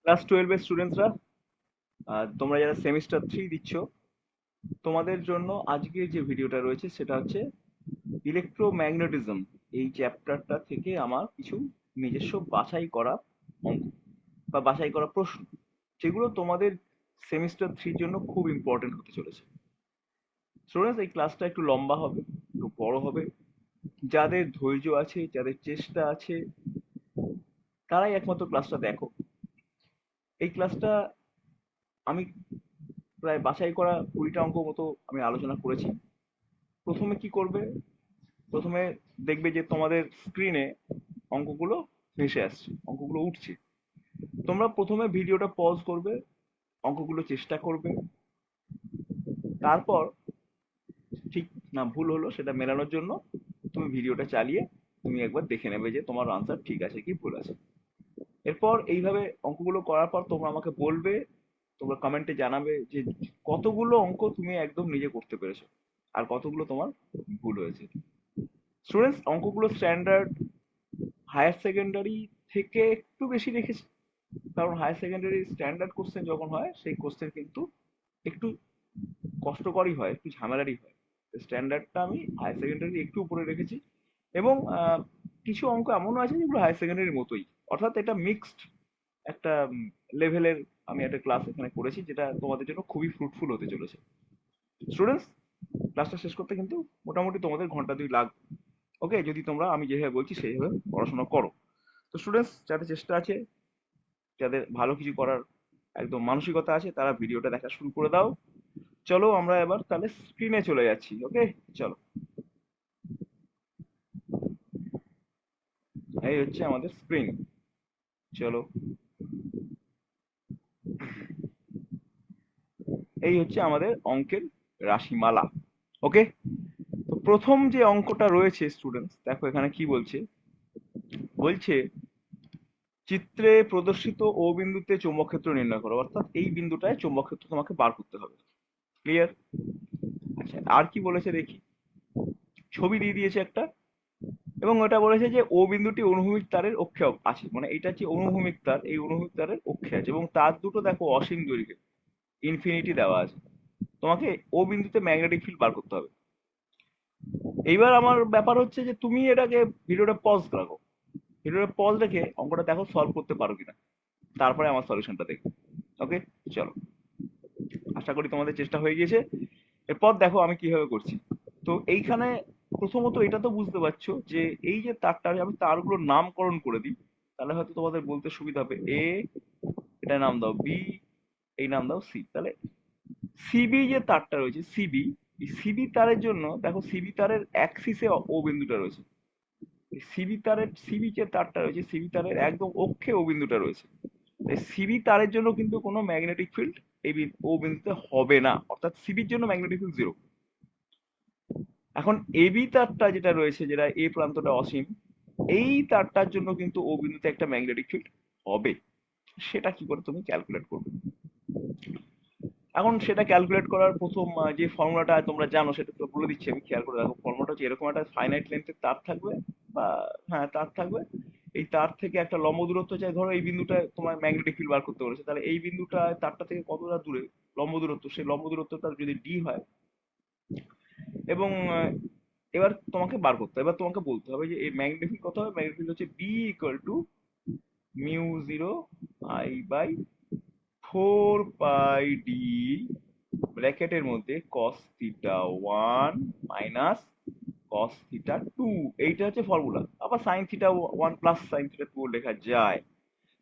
Class 12 এর স্টুডেন্টসরা, তোমরা যারা সেমিস্টার 3 দিচ্ছ, তোমাদের জন্য আজকে যে ভিডিওটা রয়েছে সেটা হচ্ছে ইলেকট্রোম্যাগনেটিজম। এই চ্যাপ্টারটা থেকে আমার কিছু নিজস্ব বাছাই করা অঙ্ক বা বাছাই করা প্রশ্ন, যেগুলো তোমাদের সেমিস্টার 3 জন্য খুব ইম্পর্টেন্ট হতে চলেছে। স্টুডেন্টস, এই ক্লাসটা একটু লম্বা হবে, একটু বড় হবে। যাদের ধৈর্য আছে, যাদের চেষ্টা আছে, তারাই একমাত্র ক্লাসটা দেখো। এই ক্লাসটা আমি প্রায় বাছাই করা 20টা অঙ্ক মতো আমি আলোচনা করেছি। প্রথমে কি করবে? প্রথমে দেখবে যে তোমাদের স্ক্রিনে অঙ্কগুলো ভেসে আসছে, অঙ্কগুলো উঠছে। তোমরা প্রথমে ভিডিওটা পজ করবে, অঙ্কগুলো চেষ্টা করবে। তারপর ঠিক না ভুল হলো সেটা মেলানোর জন্য তুমি ভিডিওটা চালিয়ে তুমি একবার দেখে নেবে যে তোমার আনসার ঠিক আছে কি ভুল আছে। এরপর এইভাবে অঙ্কগুলো করার পর তোমরা আমাকে বলবে, তোমরা কমেন্টে জানাবে যে কতগুলো অঙ্ক তুমি একদম নিজে করতে পেরেছো আর কতগুলো তোমার ভুল হয়েছে। স্টুডেন্টস, অঙ্কগুলো স্ট্যান্ডার্ড হায়ার সেকেন্ডারি থেকে একটু বেশি রেখেছি, কারণ হায়ার সেকেন্ডারি স্ট্যান্ডার্ড কোশ্চেন যখন হয় সেই কোশ্চেন কিন্তু একটু কষ্টকরই হয়, একটু ঝামেলারই হয়। স্ট্যান্ডার্ডটা আমি হায়ার সেকেন্ডারি একটু উপরে রেখেছি। এবং কিছু অঙ্ক এমনও আছে যেগুলো হায়ার সেকেন্ডারির মতোই, অর্থাৎ এটা মিক্সড একটা লেভেলের আমি একটা ক্লাস এখানে করেছি, যেটা তোমাদের জন্য খুবই ফ্রুটফুল হতে চলেছে। স্টুডেন্টস, ক্লাসটা শেষ করতে কিন্তু মোটামুটি তোমাদের ঘন্টা 2 লাগবে। ওকে, যদি তোমরা আমি যেভাবে বলছি সেইভাবে পড়াশোনা করো। তো স্টুডেন্টস, যাদের চেষ্টা আছে, যাদের ভালো কিছু করার একদম মানসিকতা আছে, তারা ভিডিওটা দেখা শুরু করে দাও। চলো আমরা এবার তাহলে স্ক্রিনে চলে যাচ্ছি। ওকে, চলো। এই হচ্ছে আমাদের স্ক্রিন। চলো, এই হচ্ছে আমাদের অঙ্কের রাশিমালা। ওকে, তো প্রথম যে অঙ্কটা রয়েছে স্টুডেন্টস, দেখো এখানে কি বলছে। বলছে চিত্রে প্রদর্শিত ও বিন্দুতে চৌম্বক ক্ষেত্র নির্ণয় করো, অর্থাৎ এই বিন্দুটায় চৌম্বক ক্ষেত্র তোমাকে বার করতে হবে। ক্লিয়ার? আচ্ছা, আর কি বলেছে দেখি। ছবি দিয়ে দিয়েছে একটা, এবং ওটা বলেছে যে ও বিন্দুটি অনুভূমিক তারের অক্ষে আছে, মানে এটা হচ্ছে অনুভূমিক তার, এই অনুভূমিক তারের অক্ষে আছে, এবং তার দুটো দেখো অসীম দৈর্ঘ্যে, ইনফিনিটি দেওয়া আছে। তোমাকে ও বিন্দুতে ম্যাগনেটিক ফিল্ড বার করতে হবে। এইবার আমার ব্যাপার হচ্ছে যে তুমি এটাকে ভিডিওটা পজ রাখো, ভিডিওটা পজ রেখে অঙ্কটা দেখো সলভ করতে পারো কিনা, তারপরে আমার সলিউশনটা দেখো। ওকে, চলো। আশা করি তোমাদের চেষ্টা হয়ে গিয়েছে। এরপর দেখো আমি কিভাবে করছি। তো এইখানে প্রথমত এটা তো বুঝতে পারছো যে এই যে তারটা, আমি তারগুলোর নামকরণ করে দিই, তাহলে হয়তো তোমাদের বলতে সুবিধা হবে। এ, এটা নাম দাও বি, এই নাম দাও সি। তাহলে সিবি যে তারটা রয়েছে সিবি, এই সিবি তারের জন্য দেখো সিবি তারের অ্যাক্সিসে ও বিন্দুটা রয়েছে। সিবি তারের, সিবি যে তারটা রয়েছে সিবি তারের একদম অক্ষে ও বিন্দুটা রয়েছে। এই সিবি তারের জন্য কিন্তু কোনো ম্যাগনেটিক ফিল্ড এই ও বিন্দুতে হবে না, অর্থাৎ সিবির জন্য ম্যাগনেটিক ফিল্ড জিরো। এখন এবি তারটা যেটা রয়েছে, যেটা এ প্রান্তটা অসীম, এই তারটার জন্য কিন্তু ও বিন্দুতে একটা ম্যাগনেটিক ফিল্ড হবে। সেটা কি করে তুমি ক্যালকুলেট করবে? এখন সেটা ক্যালকুলেট করার প্রথম যে ফর্মুলাটা তোমরা জানো সেটা তো বলে দিচ্ছি আমি, খেয়াল করে দেখো। ফর্মুলাটা হচ্ছে এরকম, একটা ফাইনাইট লেন্থের তার থাকবে, বা হ্যাঁ তার থাকবে। এই তার থেকে একটা লম্ব দূরত্ব চাই, ধরো এই বিন্দুটা তোমার ম্যাগনেটিক ফিল্ড বার করতে বলেছে, তাহলে এই বিন্দুটা তারটা থেকে কতটা দূরে লম্ব দূরত্ব, সেই লম্ব দূরত্বটা যদি ডি হয়, এবং এবার তোমাকে বার করতে হবে, এবার তোমাকে বলতে হবে যে এই ম্যাগনেটিক ফিল্ড কত হবে। ম্যাগনেটিক ফিল্ড হচ্ছে B equal to mu zero I by 4 pi D ব্র্যাকেটের মধ্যে cos theta 1 minus cos theta 2। এইটা হচ্ছে ফর্মুলা। আবার sin theta 1 plus sin theta 2 লেখা যায়।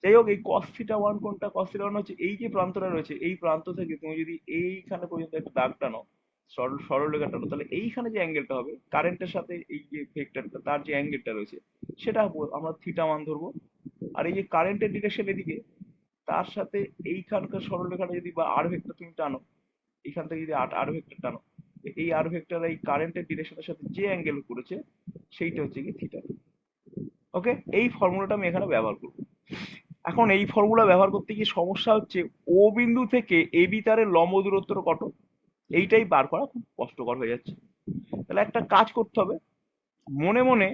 যাই হোক, এই cos থিটা 1 কোনটা? cos থিটা 1 হচ্ছে এই যে প্রান্তটা রয়েছে, এই প্রান্ত থেকে তুমি যদি এইখানে পর্যন্ত একটা দাগ টানো, সরলরেখা টানো, তাহলে এইখানে যে অ্যাঙ্গেলটা হবে কারেন্টের সাথে এই যে ভেক্টরটা তার যে অ্যাঙ্গেলটা রয়েছে, সেটা আমরা থিটা 1 ধরবো। আর এই যে কারেন্টের ডিরেকশন এদিকে, তার সাথে এইখানকার সরলরেখাটা যদি বা আর ভেক্টর তুমি টানো, এখান থেকে যদি আর ভেক্টর টানো, এই আর ভেক্টর এই কারেন্টের ডিরেকশনের সাথে যে অ্যাঙ্গেল করেছে সেইটা হচ্ছে কি থিটা। ওকে, এই ফর্মুলাটা আমি এখানে ব্যবহার করব। এখন এই ফর্মুলা ব্যবহার করতে গিয়ে সমস্যা হচ্ছে, ও বিন্দু থেকে এ বি তারের লম্ব দূরত্বটা কত, এইটাই বার করা খুব কষ্টকর হয়ে যাচ্ছে। তাহলে একটা কাজ করতে হবে, মনে মনে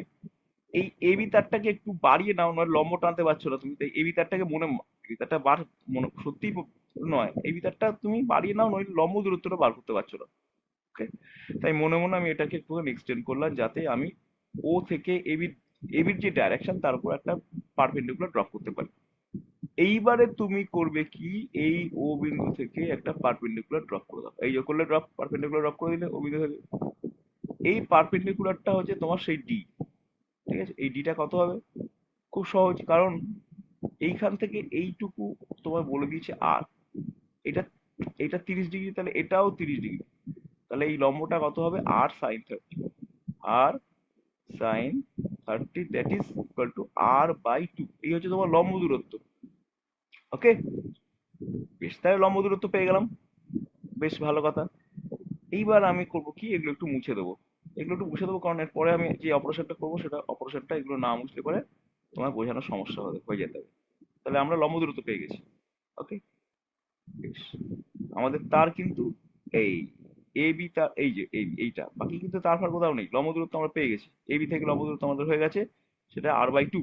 এই এবি তারটাকে একটু বাড়িয়ে নাও, নয় লম্ব টানতে পারছো না তুমি, তাই এবি তারটাকে এবি তারটা মনে সত্যি নয়, এবি তারটা তুমি বাড়িয়ে নাও, নয় লম্ব দূরত্বটা বার করতে পারছো না। ওকে, তাই মনে মনে আমি এটাকে একটুখানি এক্সটেন্ড করলাম, যাতে আমি ও থেকে এবির এবির যে ডাইরেকশন তার উপর একটা পারপেন্ডিকুলার ড্রপ করতে পারি। এইবারে তুমি করবে কি, এই ও বিন্দু থেকে একটা পারপেন্ডিকুলার ড্রপ করে দাও, এই যে করলে ড্রপ, পারপেন্ডিকুলার ড্রপ করে দিলে ও বিন্দু থেকে। এই পারপেন্ডিকুলারটা হচ্ছে তোমার সেই ডি। ঠিক আছে, এই ডিটা কত হবে? খুব সহজ, কারণ এইখান থেকে এইটুকু তোমার বলে দিয়েছে আর, এটা এটা 30 ডিগ্রি, তাহলে এটাও 30 ডিগ্রি, তাহলে এই লম্বটা কত হবে? r sin 30, আর sine 30, that is equal to r/2। এই হচ্ছে তোমার লম্ব দূরত্ব। ওকে, বেশ, তাহলে লম্ব দূরত্ব পেয়ে গেলাম, বেশ ভালো কথা। এইবার আমি করবো কি, এগুলো একটু মুছে দেবো, এগুলো একটু মুছে দেবো, কারণ এরপরে আমি যে অপারেশনটা করবো সেটা অপারেশনটা এগুলো না মুছলে পরে তোমার বোঝানোর সমস্যা হয়ে যেতে হবে। তাহলে আমরা লম্ব দূরত্ব পেয়ে গেছি। ওকে, বেশ, আমাদের তার কিন্তু এই এবি তার, এই যে এইটা বাকি কিন্তু তার ফার কোথাও নেই, লম্ব দূরত্ব আমরা পেয়ে গেছি, এবি থেকে লম্ব দূরত্ব আমাদের হয়ে গেছে, সেটা r/2।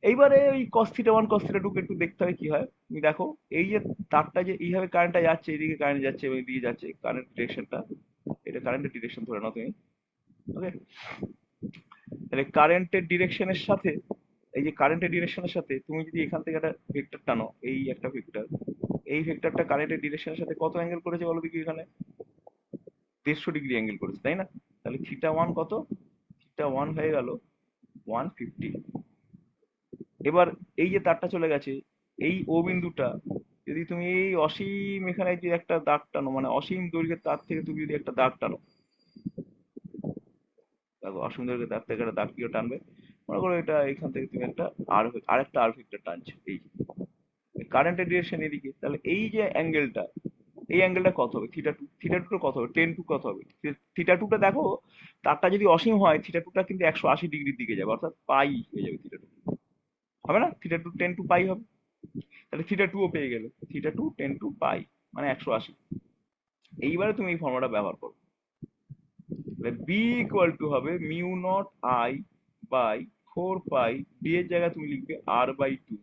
এইবারে ওই cos θ1 cos θ2 কে একটু দেখতে হবে কি হয়। তুমি দেখো, এই যে তারটা যে এইভাবে কারেন্টটা যাচ্ছে, এইদিকে কারেন্ট যাচ্ছে এবং এদিকে যাচ্ছে, কারেন্ট ডিরেকশনটা, এটা কারেন্টের ডিরেকশন ধরে নাও তুমি। ওকে, তাহলে কারেন্টের ডিরেকশনের সাথে, এই যে কারেন্টের ডিরেকশনের সাথে তুমি যদি এখান থেকে একটা ভেক্টর টানো, এই একটা ভেক্টর, এই ভেক্টরটা কারেন্টের ডিরেকশনের সাথে কত অ্যাঙ্গেল করেছে বলো দেখি এখানে? 150 ডিগ্রি অ্যাঙ্গেল করেছে, তাই না? তাহলে θ1 কত? θ1 হয়ে গেল 150। এবার এই যে তারটা চলে গেছে, এই ও বিন্দুটা, যদি তুমি এই অসীম এখানে যে একটা দাগ টানো, মানে অসীম দৈর্ঘ্যের তার থেকে তুমি যদি একটা দাগ টানো, দেখো অসীম দৈর্ঘ্যের তার থেকে একটা দাগ দিয়ে টানবে, মনে করো এটা এখান থেকে তুমি একটা আরেকটা আর ভেক্টর টানছো, এই কারেন্টের ডিরেকশন এদিকে, তাহলে এই যে অ্যাঙ্গেলটা, এই অ্যাঙ্গেলটা কত হবে? θ2, θ2 কত হবে? tan2 কত হবে? θ2টা দেখো, তারটা যদি অসীম হয় θ2টা কিন্তু 180 ডিগ্রির দিকে যাবে, অর্থাৎ পাই হয়ে যাবে θ2, হবে না? θ2 tan2 পাই হবে, তাহলে θ2 ও পেয়ে গেলে, θ2 tan2 পাই মানে 180। এইবারে তুমি এই ফর্মুলাটা ব্যবহার করো, তাহলে বি ইকুয়াল টু হবে μ0I/4 পাই, ডি এর জায়গায় তুমি লিখবে r/2,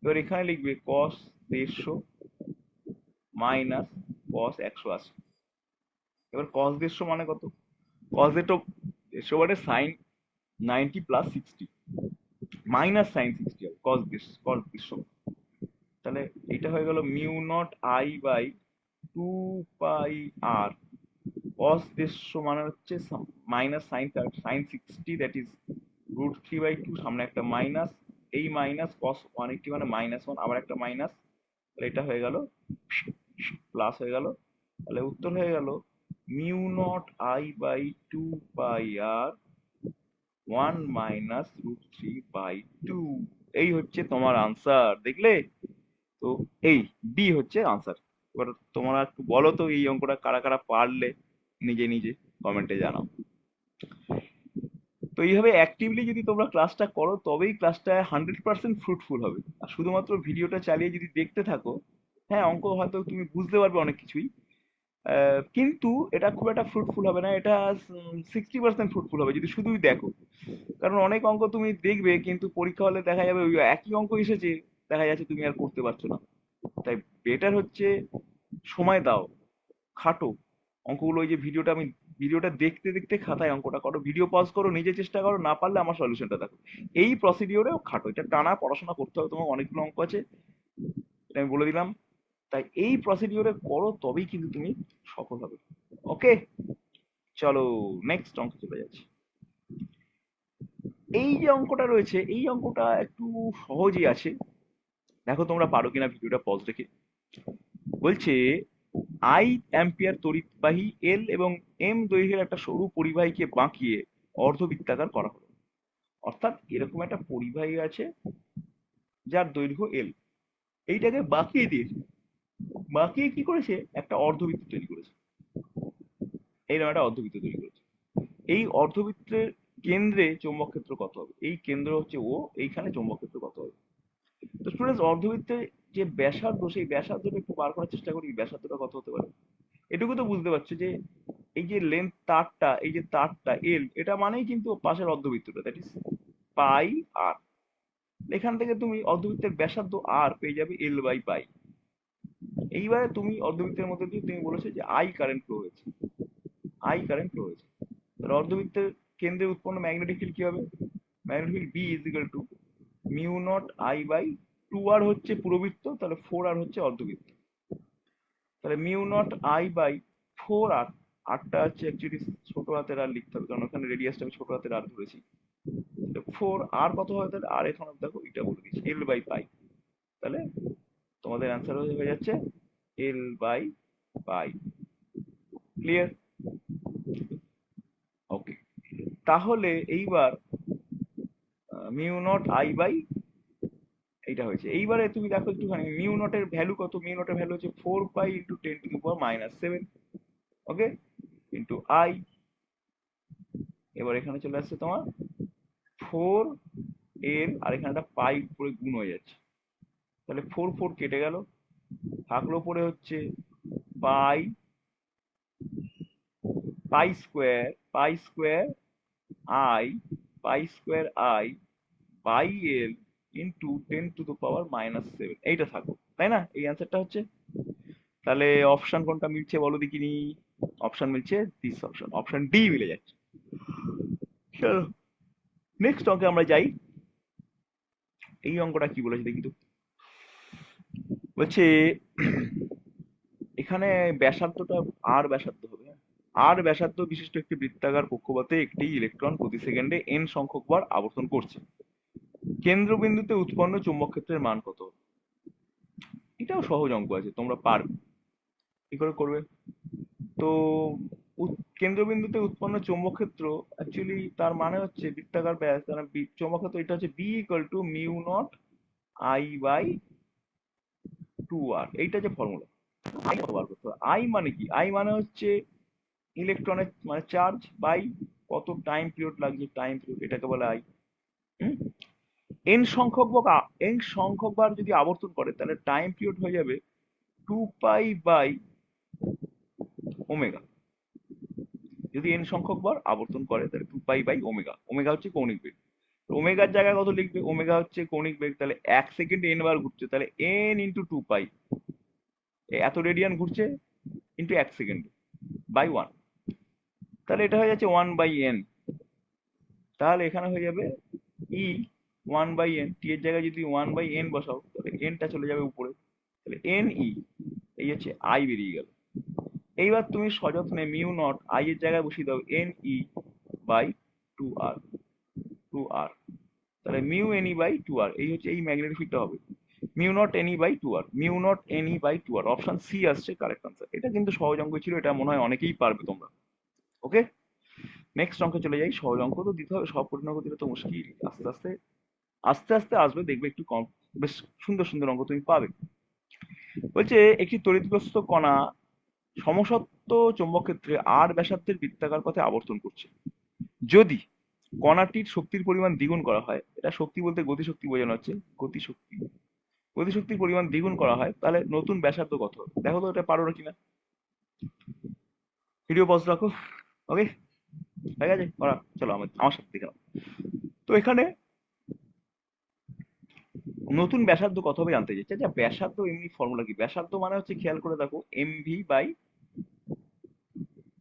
এবার এখানে লিখবে cos 150 মাইনাস cos 180। এবার cos 150 মানে কত? cos 150 মানে সাইন 90 প্লাস 60 মাইনাস সাইন 60 হবে cos 150। তাহলে এটা হয়ে গেল μ0I/2 পাই r, cos 150 মানে হচ্ছে মাইনাস সাইন 60, দ্যাট ইজ √3/2, সামনে একটা মাইনাস, এই মাইনাস cos 180 মানে -1, আবার একটা মাইনাস, তাহলে এটা হয়ে গেল প্লাস হয়ে গেল। তাহলে উত্তর হয়ে গেল μ0I/2 পাই r 1 - √3/2। এই হচ্ছে তোমার আনসার, দেখলে তো? এই ডি হচ্ছে আনসার। এবার তোমরা একটু বলো তো এই অঙ্কটা কারা কারা পারলে, নিজে নিজে কমেন্টে জানাও। তো এইভাবে অ্যাক্টিভলি যদি তোমরা ক্লাসটা করো, তবেই ক্লাসটা 100% ফ্রুটফুল হবে। আর শুধুমাত্র ভিডিওটা চালিয়ে যদি দেখতে থাকো, হ্যাঁ অঙ্ক হয়তো তুমি বুঝতে পারবে অনেক কিছুই, কিন্তু এটা খুব একটা ফ্রুটফুল হবে না, এটা 60% ফ্রুটফুল হবে যদি শুধুই দেখো। কারণ অনেক অঙ্ক তুমি দেখবে কিন্তু পরীক্ষা হলে দেখা যাবে ওই একই অঙ্ক এসেছে, দেখা যাচ্ছে তুমি আর করতে পারছো না। তাই বেটার হচ্ছে সময় দাও, খাটো অঙ্কগুলো। ওই যে ভিডিওটা দেখতে দেখতে খাতায় অঙ্কটা করো, ভিডিও পজ করো, নিজে চেষ্টা করো, না পারলে আমার সলিউশনটা দেখো। এই প্রসিডিওরেও খাটো, এটা টানা পড়াশোনা করতে হবে তোমার, অনেকগুলো অঙ্ক আছে, এটা আমি বলে দিলাম। তাই এই প্রসিডিওরে করো, তবেই কিন্তু তুমি সফল হবে। ওকে, চলো নেক্সট অঙ্ক চলে যাচ্ছি। এই যে অঙ্কটা রয়েছে, এই অঙ্কটা একটু সহজই আছে, দেখো তোমরা পারো কিনা ভিডিওটা পজ রেখে। বলছে আই অ্যাম্পিয়ার তড়িৎবাহী এল এবং এম দৈর্ঘ্যের একটা সরু পরিবাহীকে বাঁকিয়ে অর্ধবৃত্তাকার করা হলো। অর্থাৎ এরকম একটা পরিবাহী আছে যার দৈর্ঘ্য এল, এইটাকে বাঁকিয়ে দিয়েছে, বাঁকিয়ে কি করেছে? একটা অর্ধবৃত্ত তৈরি করেছে, এইরকম একটা অর্ধবৃত্ত তৈরি করেছে। এই অর্ধবৃত্তের কেন্দ্রে চৌম্বক ক্ষেত্র কত হবে? এই কেন্দ্র হচ্ছে ও, এইখানে চৌম্বক ক্ষেত্র কত হবে? তো স্টুডেন্টস, অর্ধবৃত্তের যে ব্যাসার্ধ, সেই ব্যাসার্ধটা একটু বার করার চেষ্টা করি, ব্যাসার্ধটা কত হতে পারে? এটুকু তো বুঝতে পারছো যে এই যে লেন্থ তারটা, এই যে তারটা এল, এটা মানেই কিন্তু পাশের অর্ধবৃত্তটা, দ্যাট ইজ পাই আর। এখান থেকে তুমি অর্ধবৃত্তের ব্যাসার্ধ আর পেয়ে যাবে এল বাই পাই। এইবারে তুমি অর্ধবৃত্তের মধ্যে দিয়ে তুমি বলেছো যে আই কারেন্ট ফ্লো হয়েছে, আই কারেন্ট ফ্লো হয়েছে। তাহলে অর্ধবৃত্তের কেন্দ্রে উৎপন্ন ম্যাগনেটিক ফিল্ড কি হবে? Magnetic field B is equal to mu not I by two R হচ্ছে পুরবৃত্ত, তাহলে ফোর আর হচ্ছে অর্ধবৃত্ত। তাহলে mu not I by four R, আরটা হচ্ছে অ্যাকচুয়ালি ছোট হাতের আর লিখতে হবে, কারণ ওখানে রেডিয়াসটা আমি ছোট হাতের আর ধরেছি। ফোর আর কত হয় তাহলে? আর এখানে দেখো এটা বলে দিচ্ছি, এল বাই পাই। তাহলে তোমাদের অ্যান্সার হয়ে যাচ্ছে এল বাই পাই। ক্লিয়ার? ওকে, তাহলে এইবার মিউ নট আই বাই এইটা হয়েছে। এইবারে তুমি দেখো একটুখানি মিউ নটের ভ্যালু কত? মিউ নটের ভ্যালু হচ্ছে 4 pi into 10⁻⁷, okay, into I. এবার এখানে চলে আসছে তোমার 4 এর, আর এখানে একটা পাই উপরে গুণ হয়ে যাচ্ছে, তাহলে 4 4 কেটে গেল, থাকলো পরে হচ্ছে pi, pi square, pi square I, pi square I by L into 10⁻⁷, এইটা থাকো, তাই না? এই অ্যান্সারটা হচ্ছে। তাহলে অপশন কোনটা মিলছে বলো দেখিনি? অপশন মিলছে দিস অপশন, অপশন ডি মিলে যাচ্ছে। চলো নেক্সট অঙ্কে আমরা যাই। এই অঙ্কটা কি বলেছে দেখি তো। বলছে এখানে ব্যাসার্ধটা আর ব্যাসার্ধ হবে, হ্যাঁ? আর ব্যাসার্ধ বিশিষ্ট একটি বৃত্তাকার কক্ষপথে একটি ইলেকট্রন প্রতি সেকেন্ডে এন সংখ্যক বার আবর্তন করছে। কেন্দ্রবিন্দুতে উৎপন্ন চুম্বক ক্ষেত্রের মান কত? এটাও সহজ অঙ্ক আছে, তোমরা পারবে। কি করে করবে? তো কেন্দ্রবিন্দুতে উৎপন্ন চৌম্বক ক্ষেত্র, অ্যাকচুয়ালি তার মানে হচ্ছে বৃত্তাকার ব্যাস, মানে চৌম্বক ক্ষেত্র এটা হচ্ছে B equal to mu not I by two R, এইটা যে ফর্মুলা। আই কত বার করতে হবে? আই মানে কি? আই মানে হচ্ছে ইলেকট্রনের মানে চার্জ বাই কত টাইম পিরিয়ড লাগছে, টাইম পিরিয়ড, এটাকে বলে আই। এন সংখ্যক এন সংখ্যক বার যদি আবর্তন করে তাহলে টাইম পিরিয়ড হয়ে যাবে 2 পাই বাই ওমেগা। যদি এন সংখ্যক বার আবর্তন করে তাহলে 2 পাই বাই ওমেগা। ওমেগা হচ্ছে কৌণিক বেগ। ওমেগার জায়গায় কত লিখবে? ওমেগা হচ্ছে কৌণিক বেগ, তাহলে এক সেকেন্ডে এন বার ঘুরছে, তাহলে এন ইন্টু 2 পাই, এত রেডিয়ান ঘুরছে ইন্টু এক সেকেন্ডে বাই ওয়ান, তাহলে এটা হয়ে যাচ্ছে 1/n। তাহলে এখানে হয়ে যাবে ই 1/n, টি এর জায়গায় যদি 1/n বসাও তাহলে এনটা চলে যাবে উপরে, তাহলে এন ই, এই হচ্ছে আই বেরিয়ে গেল। এইবার তুমি সযত্নে মিউ নট আই এর জায়গায় বসিয়ে দাও N E by two R, two R, তাহলে mu N E by two R, এই হচ্ছে এই ম্যাগনেটিক ফিল্ডটা হবে mu naught N E by two R, mu naught N E by two R. Option C আসছে কারেক্ট আনসার। এটা কিন্তু সহজ অঙ্ক ছিল, এটা মনে হয় অনেকেই পারবে তোমরা। ওকে, নেক্সট অঙ্কে চলে যাই। সহজ অঙ্ক তো দিতে হবে, সব কঠিন অঙ্ক দিলে তো মুশকিল, আস্তে আস্তে আস্তে আস্তে আসবে, দেখবে একটু কম, বেশ সুন্দর সুন্দর অঙ্ক তুমি পাবে। বলছে একটি তড়িৎগ্রস্ত কণা সমসত্ব চৌম্বক ক্ষেত্রে আর ব্যাসার্ধের বৃত্তাকার পথে আবর্তন করছে। যদি কণাটির শক্তির পরিমাণ দ্বিগুণ করা হয়, এটা শক্তি বলতে গতিশক্তি বোঝানো হচ্ছে, গতিশক্তি, গতিশক্তির পরিমাণ দ্বিগুণ করা হয়, তাহলে নতুন ব্যাসার্ধ কত হবে? দেখো তো এটা পারো না কিনা। ভিডিও পজ রাখো। ওকে, হয়ে গেছে করা, চলো আমার আমার সাথে দেখে নাও। তো এখানে নতুন ব্যাসার্ধ কত হবে জানতে চাইছে। আচ্ছা, ব্যাসার্ধ এমনি ফর্মুলা কি? ব্যাসার্ধ মানে হচ্ছে খেয়াল করে দেখো এমভি বাই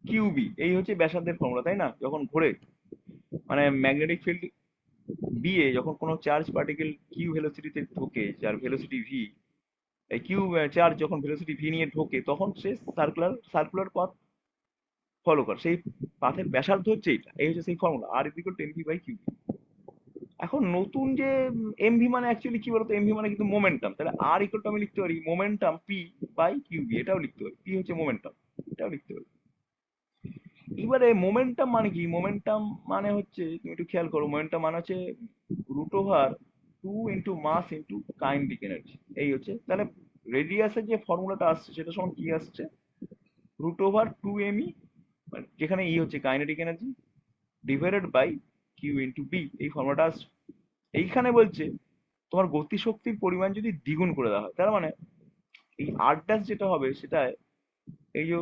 কিউবি, এই হচ্ছে ব্যাসার্ধের ফর্মুলা, তাই না? যখন ঘোরে মানে ম্যাগনেটিক ফিল্ড বি এ যখন কোনো চার্জ পার্টিকেল কিউ ভেলোসিটিতে ঢোকে, যার ভেলোসিটি ভি, এই কিউ চার্জ যখন ভেলোসিটি ভি নিয়ে ঢোকে তখন সে সার্কুলার সার্কুলার পথ ফলো করে, সেই পাথের ব্যাসার্ধ হচ্ছে এইটা, এই হচ্ছে সেই formula R equal to M V by Q B. এখন নতুন যে এমভি মানে অ্যাকচুয়ালি কি বলতো, এমভি মানে কিন্তু মোমেন্টাম, তাহলে আর ইকুয়াল টু আমি লিখতে পারি মোমেন্টাম পি বাই কিউবি, এটাও লিখতে পারি, পি হচ্ছে মোমেন্টাম, এটাও লিখতে পারি। এবারে মোমেন্টাম মানে কি? মোমেন্টাম মানে হচ্ছে, তুমি একটু খেয়াল করো, মোমেন্টাম মানে হচ্ছে root over two into mass into kinetic energy, এই হচ্ছে। তাহলে রেডিয়াসের যে ফর্মুলাটা আসছে সেটা সমান কি আসছে? Root over two M E, যেখানে ই হচ্ছে kinetic energy, divided by Q into B, এই ফর্মুলাটা আসছে। এইখানে বলছে তোমার গতিশক্তির পরিমাণ যদি দ্বিগুণ করে দেওয়া হয়, তার মানে এই আর ড্যাশ যেটা হবে সেটা এই যে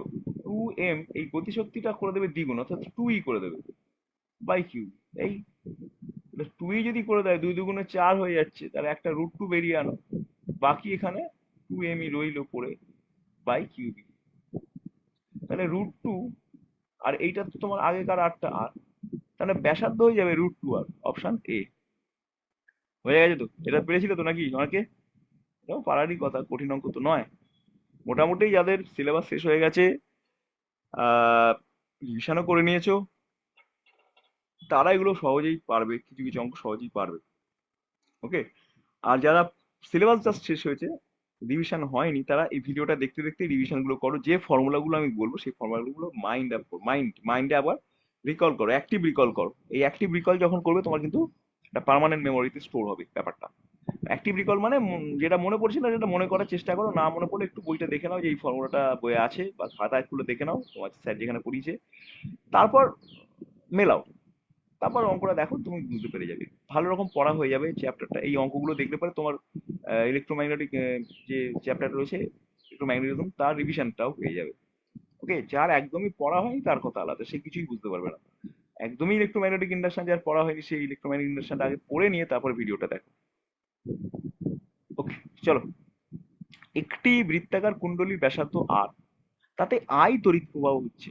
2m এই গতিশক্তিটা করে দেবে দ্বিগুণ, অর্থাৎ 2e করে দেবে বাই কিউ। এই 2e যদি করে দেয়, 2 দুগুণে 4 হয়ে যাচ্ছে, তাহলে একটা √2 বেরিয়ে আনো, বাকি এখানে 2mই রইলো পড়ে বাই কিউবি। তাহলে √2, আর এইটা তো তোমার আগেকার আরটা আর, তাহলে ব্যাসার্ধ হয়ে যাবে √2r, অপশন এ। হয়ে গেছে তো? এটা পেরেছিল তো নাকি অনেকে? এটাও পারারই কথা, কঠিন অঙ্ক তো নয়। মোটামুটি যাদের সিলেবাস শেষ হয়ে গেছে, রিভিশনও করে নিয়েছো, তারা এগুলো সহজেই পারবে, কিছু কিছু অঙ্ক সহজেই পারবে। ওকে। আর যারা সিলেবাস জাস্ট শেষ হয়েছে, রিভিশন হয়নি, তারা এই ভিডিওটা দেখতে দেখতে রিভিশন গুলো করো। যে ফর্মুলাগুলো আমি বলবো সেই ফর্মুলাগুলো মাইন্ডে আবার রিকল করো, অ্যাক্টিভ রিকল করো। এই অ্যাক্টিভ রিকল যখন করবে, তোমার কিন্তু একটা পার্মানেন্ট মেমোরিতে স্টোর হবে ব্যাপারটা। অ্যাক্টিভ রিকল মানে যেটা মনে পড়ছে না সেটা মনে করার চেষ্টা করো, না মনে পড়লে একটু বইটা দেখে নাও যে এই ফর্মুলাটা বইয়ে আছে, বা খাতায় খুলে দেখে নাও তোমার স্যার যেখানে পড়িয়েছে, তারপর মেলাও, তারপর অঙ্কটা দেখো, তুমি বুঝতে পেরে যাবে, ভালো রকম পড়া হয়ে যাবে চ্যাপ্টারটা। এই অঙ্কগুলো দেখলে পরে তোমার ইলেকট্রোম্যাগনেটিক যে চ্যাপ্টার রয়েছে, ইলেকট্রোম্যাগনেটিজম, তার রিভিশনটাও হয়ে যাবে। ওকে। যার একদমই পড়া হয়নি তার কথা আলাদা, সে কিছুই বুঝতে পারবে না। একদমই ইলেকট্রোম্যাগনেটিক ইন্ডাকশন যার পড়া হয়নি, সেই ইলেকট্রোম্যাগনেটিক ইন্ডাকশনটা আগে পড়ে নিয়ে তারপর ভিডিওটা দেখো। ওকে। চলো। একটি বৃত্তাকার কুণ্ডলীর ব্যাসার্ধ আর, তাতে আই তড়িৎ প্রবাহ হচ্ছে।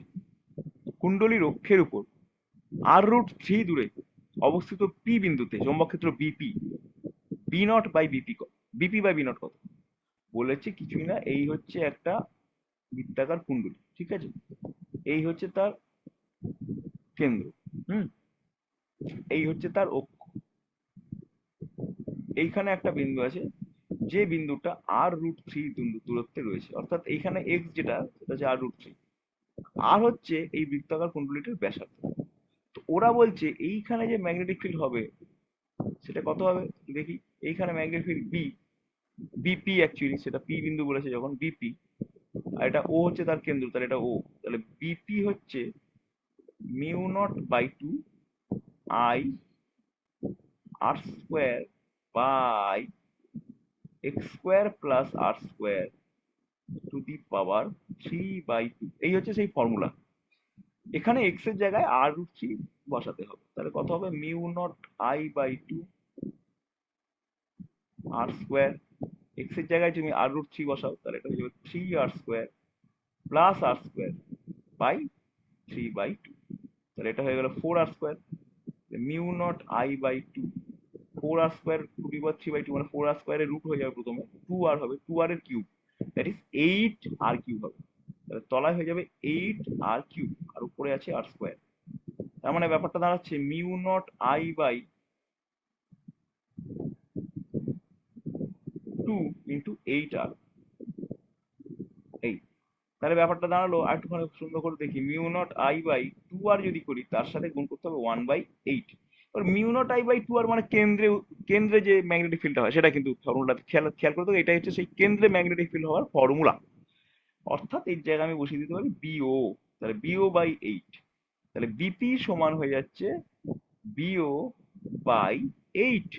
কুণ্ডলীর অক্ষের উপর r√3 দূরে অবস্থিত পি বিন্দুতে চৌম্বক ক্ষেত্র BP, B not by BP, BP by B not কত? বলেছে কিছুই না, এই হচ্ছে একটা বৃত্তাকার কুণ্ডলী, ঠিক আছে? এই হচ্ছে তার কেন্দ্র। হুম। এই হচ্ছে তার অক্ষ। এইখানে একটা বিন্দু আছে, যে বিন্দুটা r√3 দূরত্বে রয়েছে, অর্থাৎ এইখানে এক্স যেটা, সেটা হচ্ছে r√3। আর হচ্ছে এই বৃত্তাকার কুণ্ডলীটির ব্যাসার্ধ। তো ওরা বলছে এইখানে যে ম্যাগনেটিক ফিল্ড হবে, সেটা কত হবে দেখি। এইখানে ম্যাগনেটিক ফিল্ড বিপি, অ্যাকচুয়ালি সেটা পি বিন্দু বলেছে যখন, বিপি, আর এটা ও হচ্ছে তার কেন্দ্র, তাহলে এটা ও। তাহলে বিপি হচ্ছে μ0/2 I R square by X square plus R square to the power 3/2। এই হচ্ছে সেই ফর্মুলা। এখানে এক্স এর জায়গায় r√3 বসাতে হবে, তাহলে কত হবে? μ0I/2 আর স্কোয়ার, এক্স এর জায়গায় তুমি r√3 বসাও, তাহলে এটা হয়ে যাবে 3r² plus R square by 3/2। তাহলে এটা হয়ে গেল 4r²। μ0I/2, 4r² two the power 3/2, মানে 4r² এর রুট হয়ে যাবে প্রথমে, 2r হবে, 2r এর কিউব, দ্যাট ইজ 8r³ হবে। তাহলে তলায় হয়ে যাবে 8r³, আর উপরে আছে r²। তার মানে ব্যাপারটা দাঁড়াচ্ছে μ0I/2 ইন্টু 8r। এই, তাহলে ব্যাপারটা দাঁড়ালো, আর একটুখানি সুন্দর করে দেখি, μ0I/2r যদি করি, তার সাথে গুণ করতে হবে 1/8। এবার μ0I/2r মানে কেন্দ্রে, কেন্দ্রে যে ম্যাগনেটিক ফিল্ডটা হয় সেটা, কিন্তু ফর্মুলাতে খেয়াল খেয়াল করে দেখো, এটাই হচ্ছে সেই কেন্দ্রে ম্যাগনেটিক ফিল্ড হওয়ার ফর্মুলা। অর্থাৎ এই জায়গায় আমি বসিয়ে দিতে পারি বিও। তাহলে BO/8, তাহলে বিপি সমান হয়ে যাচ্ছে BO/8।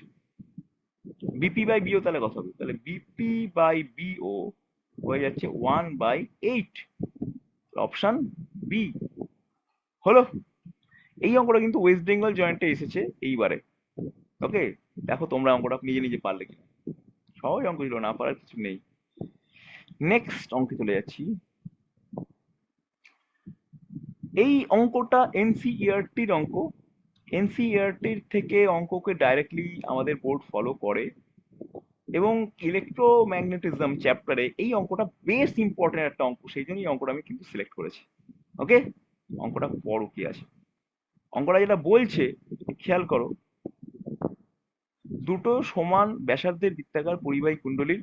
বিপি বাই বিও তাহলে কত হবে? তাহলে বিপি বাই বিও হয়ে যাচ্ছে 1/8, অপশন বি। হলো। এই অঙ্কটা কিন্তু ওয়েস্ট বেঙ্গল জয়েন্টে এসেছে এইবারে। ওকে। দেখো তোমরা অঙ্কটা নিজে নিজে পারলে কিনা। সহজ অঙ্ক ছিল, না পারার কিছু নেই। নেক্সট অঙ্কে চলে যাচ্ছি। এই অঙ্কটা এনসিইআরটির অঙ্ক। এনসিইআরটির থেকে অঙ্ককে ডাইরেক্টলি আমাদের বোর্ড ফলো করে, এবং ইলেকট্রোম্যাগনেটিজম চ্যাপ্টারে এই অঙ্কটা বেশ ইম্পর্টেন্ট একটা অঙ্ক, সেই জন্যই অঙ্কটা আমি কিন্তু সিলেক্ট করেছি। ওকে। অঙ্কটা পড়ো কি আছে। অঙ্কটা যেটা বলছে, খেয়াল করো, দুটো সমান ব্যাসার্ধের বৃত্তাকার পরিবাহী কুণ্ডলীর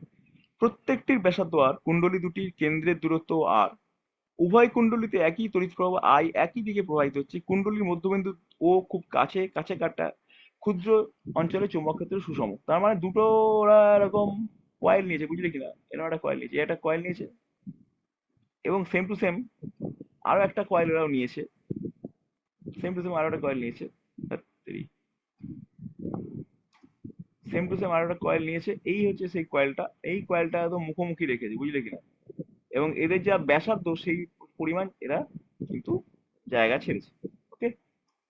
প্রত্যেকটির ব্যাসার্ধ আর, কুণ্ডলী দুটির কেন্দ্রের দূরত্ব আর, উভয় কুণ্ডলীতে একই তড়িৎ প্রবাহ আই একই দিকে প্রবাহিত হচ্ছে, কুণ্ডলীর মধ্যবিন্দু ও খুব কাছে কাছে কাটা ক্ষুদ্র অঞ্চলে চৌম্বক ক্ষেত্র সুষম। তার মানে দুটো ওরা এরকম কয়েল নিয়েছে, বুঝলে কিনা, এরকম একটা কয়েল নিয়েছে, একটা কয়েল নিয়েছে, এবং সেম টু সেম আরো একটা কয়েল ওরাও নিয়েছে, সেম টু সেম আরো একটা কয়েল নিয়েছে, সেম টু সেম আরো একটা কয়েল নিয়েছে। এই হচ্ছে সেই কয়েলটা, এই কয়েলটা একদম মুখোমুখি রেখেছে, বুঝলে কিনা। এবং এদের যা ব্যাসার্ধ সেই পরিমাণ এরা কিন্তু জায়গা ছেড়েছে। ওকে,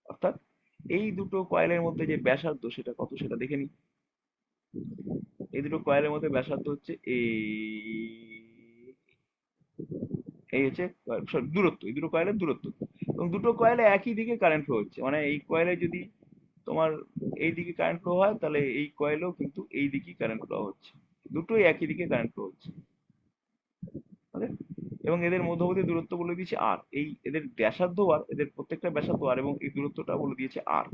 অর্থাৎ এই দুটো কয়েলের মধ্যে যে ব্যাসার্ধ সেটা কত সেটা দেখে নিই। এই দুটো কয়েলের মধ্যে ব্যাসার্ধ হচ্ছে এই হচ্ছে sorry, দূরত্ব, এই দুটো কয়েলের দূরত্ব। এবং দুটো কয়েলে একই দিকে কারেন্ট ফ্লো হচ্ছে, মানে এই কয়েলে যদি তোমার এই দিকে কারেন্ট ফ্লো হয় তাহলে এই কয়েলেও কিন্তু এই দিকেই কারেন্ট ফ্লো হচ্ছে, দুটোই একই দিকে কারেন্ট ফ্লো হচ্ছে। ওকে, এবং এদের মধ্যবর্তী দূরত্ব বলে দিয়েছে আর, এই এদের ব্যাসার্ধ আর, এদের প্রত্যেকটা ব্যাসার্ধ আর, এবং এই দূরত্বটা বলে দিয়েছে আর।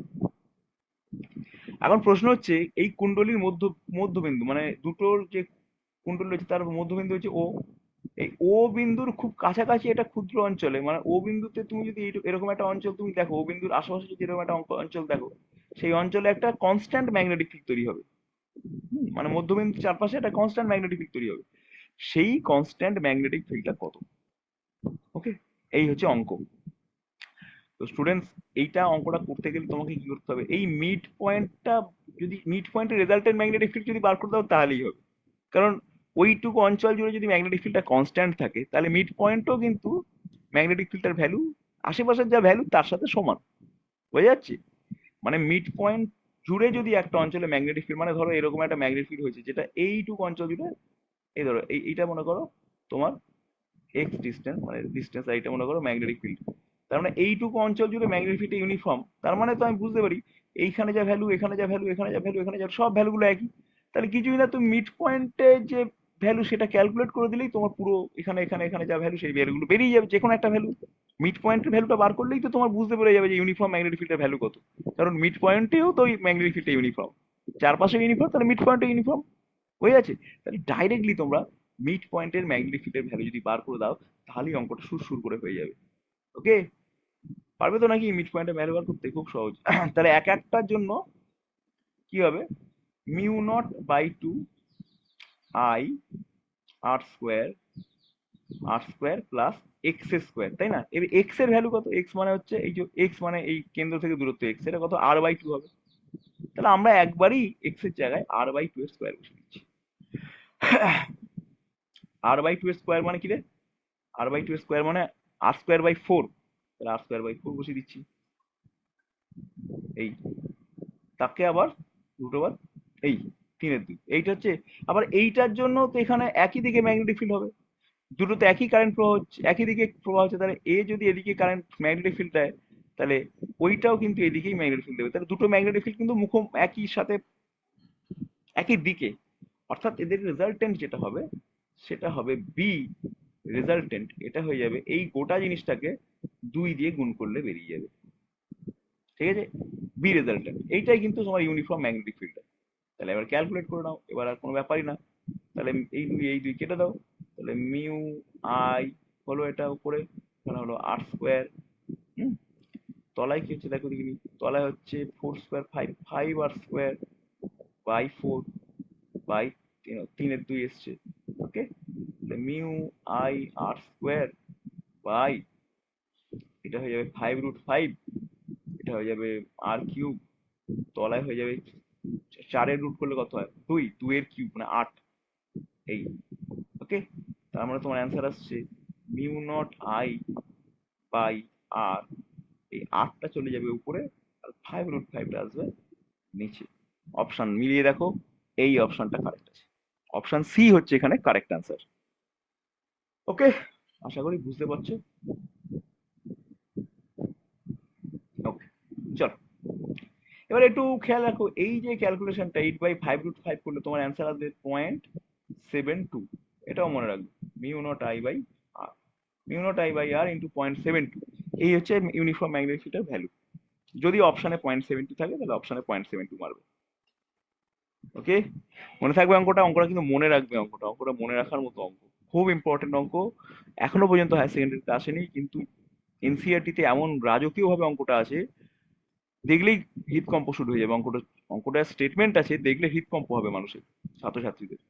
এখন প্রশ্ন হচ্ছে এই কুণ্ডলীর মধ্যবিন্দু মানে দুটোর যে কুণ্ডলী রয়েছে তার মধ্যবিন্দু হচ্ছে ও। এই ও বিন্দুর খুব কাছাকাছি একটা ক্ষুদ্র অঞ্চলে, মানে ও বিন্দুতে তুমি যদি এরকম একটা অঞ্চল তুমি দেখো, ও বিন্দুর আশেপাশে যদি এরকম একটা অঞ্চল দেখো, সেই অঞ্চলে একটা কনস্ট্যান্ট ম্যাগনেটিক ফিল্ড তৈরি হবে। মানে মধ্যবিন্দুর চারপাশে একটা কনস্ট্যান্ট ম্যাগনেটিক ফিল্ড তৈরি হবে। সেই কনস্ট্যান্ট ম্যাগনেটিক ফিল্ডটা কত? ওকে, এই হচ্ছে অঙ্ক। তো স্টুডেন্টস, এইটা অঙ্কটা করতে গেলে তোমাকে কি করতে হবে, এই মিড পয়েন্টটা, যদি মিড পয়েন্টের রেজাল্টেন্ট ম্যাগনেটিক ফিল্ড যদি বার করে দাও তাহলেই হবে। কারণ ওইটুকু অঞ্চল জুড়ে যদি ম্যাগনেটিক ফিল্ডটা কনস্ট্যান্ট থাকে তাহলে মিড পয়েন্টও কিন্তু ম্যাগনেটিক ফিল্ডটার ভ্যালু আশেপাশের যা ভ্যালু তার সাথে সমান। বোঝা যাচ্ছে? মানে মিড পয়েন্ট জুড়ে যদি একটা অঞ্চলে ম্যাগনেটিক ফিল্ড, মানে ধরো এরকম একটা ম্যাগনেটিক ফিল্ড হয়েছে যেটা এইটুকু অঞ্চল জুড়ে, এই ধরো এইটা মনে করো তোমার এক্স ডিস্টেন্স, মানে ডিস্টেন্স, আর এটা মনে করো ম্যাগনেটিক ফিল্ড। তার মানে এইটুকু অঞ্চল জুড়ে ম্যাগনেটিক ফিল্ড ইউনিফর্ম, তার মানে তো আমি বুঝতে পারি এইখানে যা ভ্যালু, এখানে যা ভ্যালু, এখানে যা ভ্যালু, এখানে যা সব ভ্যালুগুলো একই। তাহলে কিছুই না, তুমি মিড পয়েন্টে যে ভ্যালু সেটা ক্যালকুলেট করে দিলেই তোমার পুরো এখানে এখানে এখানে যা ভ্যালু সেই ভ্যালুগুলো বেরিয়ে যাবে, যে কোনো একটা ভ্যালু। মিড পয়েন্টের ভ্যালুটা বার করলেই তো তোমার বুঝতে পেরে যাবে যে ইউনিফর্ম ম্যাগনেটিক ফিল্ডের ভ্যালু কত। কারণ মিড পয়েন্টেও তো ম্যাগনেটিক ফিল্ডটা ইউনিফর্ম, চারপাশে ইউনিফর্ম, তাহলে মিড পয়েন্টে ইউনিফর্ম হয়ে আছে। তাহলে ডাইরেক্টলি তোমরা মিড পয়েন্টের ম্যাগনেটিক ফিল্ডের ভ্যালু যদি বার করে দাও তাহলেই অঙ্কটা সুর করে হয়ে যাবে। ওকে, পারবে তো নাকি মিড পয়েন্টের ভ্যালু বার করতে? খুব সহজ। তাহলে এক একটার জন্য কি হবে, mu not by two I R square, R square plus X square, তাই না? এর এক্স এর ভ্যালু কত? এক্স মানে হচ্ছে এই যে এক্স মানে এই কেন্দ্র থেকে দূরত্ব এক্স, এটা কত? আর বাই টু হবে। তাহলে আমরা একবারই এক্স এর জায়গায় আর বাই টু এর স্কোয়ার বসে দিচ্ছি। আর বাই টু এর স্কোয়ার মানে কি রে? আর বাই টু এর স্কোয়ার মানে আর স্কোয়ার বাই ফোর। তাহলে আর স্কোয়ার বাই ফোর বসিয়ে দিচ্ছি। এই তাকে আবার রুট ওভার এই তিনের দুই, এইটা হচ্ছে। আবার এইটার জন্য তো এখানে একই দিকে ম্যাগনেটিক ফিল্ড হবে, দুটোতে একই কারেন্ট প্রবাহ হচ্ছে, একই দিকে প্রবাহ হচ্ছে, তাহলে এ যদি এদিকে কারেন্ট ম্যাগনেটিক ফিল্ড দেয় তাহলে ওইটাও কিন্তু এদিকেই ম্যাগনেটিক ফিল্ড দেবে, তাহলে দুটো ম্যাগনেটিক ফিল্ড কিন্তু একই সাথে একই দিকে। অর্থাৎ এদের রেজাল্টেন্ট যেটা হবে সেটা হবে বি রেজাল্টেন্ট, এটা হয়ে যাবে এই গোটা জিনিসটাকে দুই দিয়ে গুণ করলে বেরিয়ে যাবে। ঠিক আছে, বি রেজাল্টেন্ট এইটাই কিন্তু তোমার ইউনিফর্ম ম্যাগনেটিক ফিল্ড। তাহলে এবার ক্যালকুলেট করে নাও, এবার আর কোনো ব্যাপারই না। তাহলে এই দুই কেটে দাও, তাহলে মিউ আই হলো এটা উপরে, এখানে হলো আর স্কোয়ার। হুম, তলায় কি হচ্ছে দেখো দেখিনি, তলায় হচ্ছে four square five, five R square by four by তিনের দুই এসছে। Okay, mu I R square by, এটা হয়ে যাবে ফাইভ রুট ফাইভ, এটা হয়ে যাবে আর কিউব, তলায় হয়ে যাবে চারের রুট করলে কত হয়? দুই, দুইয়ের কিউব মানে আট। এই, ওকে, তার মানে তোমার অ্যান্সার আসছে মিউ নট আই বাই আর, এই আটটা চলে যাবে উপরে আর ফাইভ রুট ফাইভটা আসবে নিচে। অপশন মিলিয়ে দেখো, এই অপশনটা কারেক্ট আছে, অপশন সি হচ্ছে এখানে কারেক্ট অ্যান্সার। ওকে, আশা করি বুঝতে পারছো। ওকে, চলো এবার একটু খেয়াল রাখো, এই যে ক্যালকুলেশনটা eight by five root five করলে তোমার অ্যান্সার আসবে 0.72। এটাও মনে রাখবে, mu not I by R, mu not I by R into 0.72, এই হচ্ছে ইউনিফর্ম ম্যাগনেটিক ফিল্ডের ভ্যালু। যদি অপশনে 0.72 থাকে তাহলে অপশনে 0.72 মারবে। ওকে, মনে থাকবে অঙ্কটা, অঙ্কটা কিন্তু মনে রাখবে, অঙ্কটা অঙ্কটা মনে রাখার মতো অঙ্ক, খুব ইম্পর্টেন্ট অঙ্ক। এখনো পর্যন্ত হায়ার সেকেন্ডারিতে আসেনি, কিন্তু এনসিইআরটি তে এমন রাজকীয় ভাবে অঙ্কটা আছে, দেখলেই হৃদকম্প শুরু হয়ে যাবে। অঙ্কটা, অঙ্কটার স্টেটমেন্ট আছে, দেখলে হৃদকম্প হবে মানুষের, ছাত্রছাত্রীদের।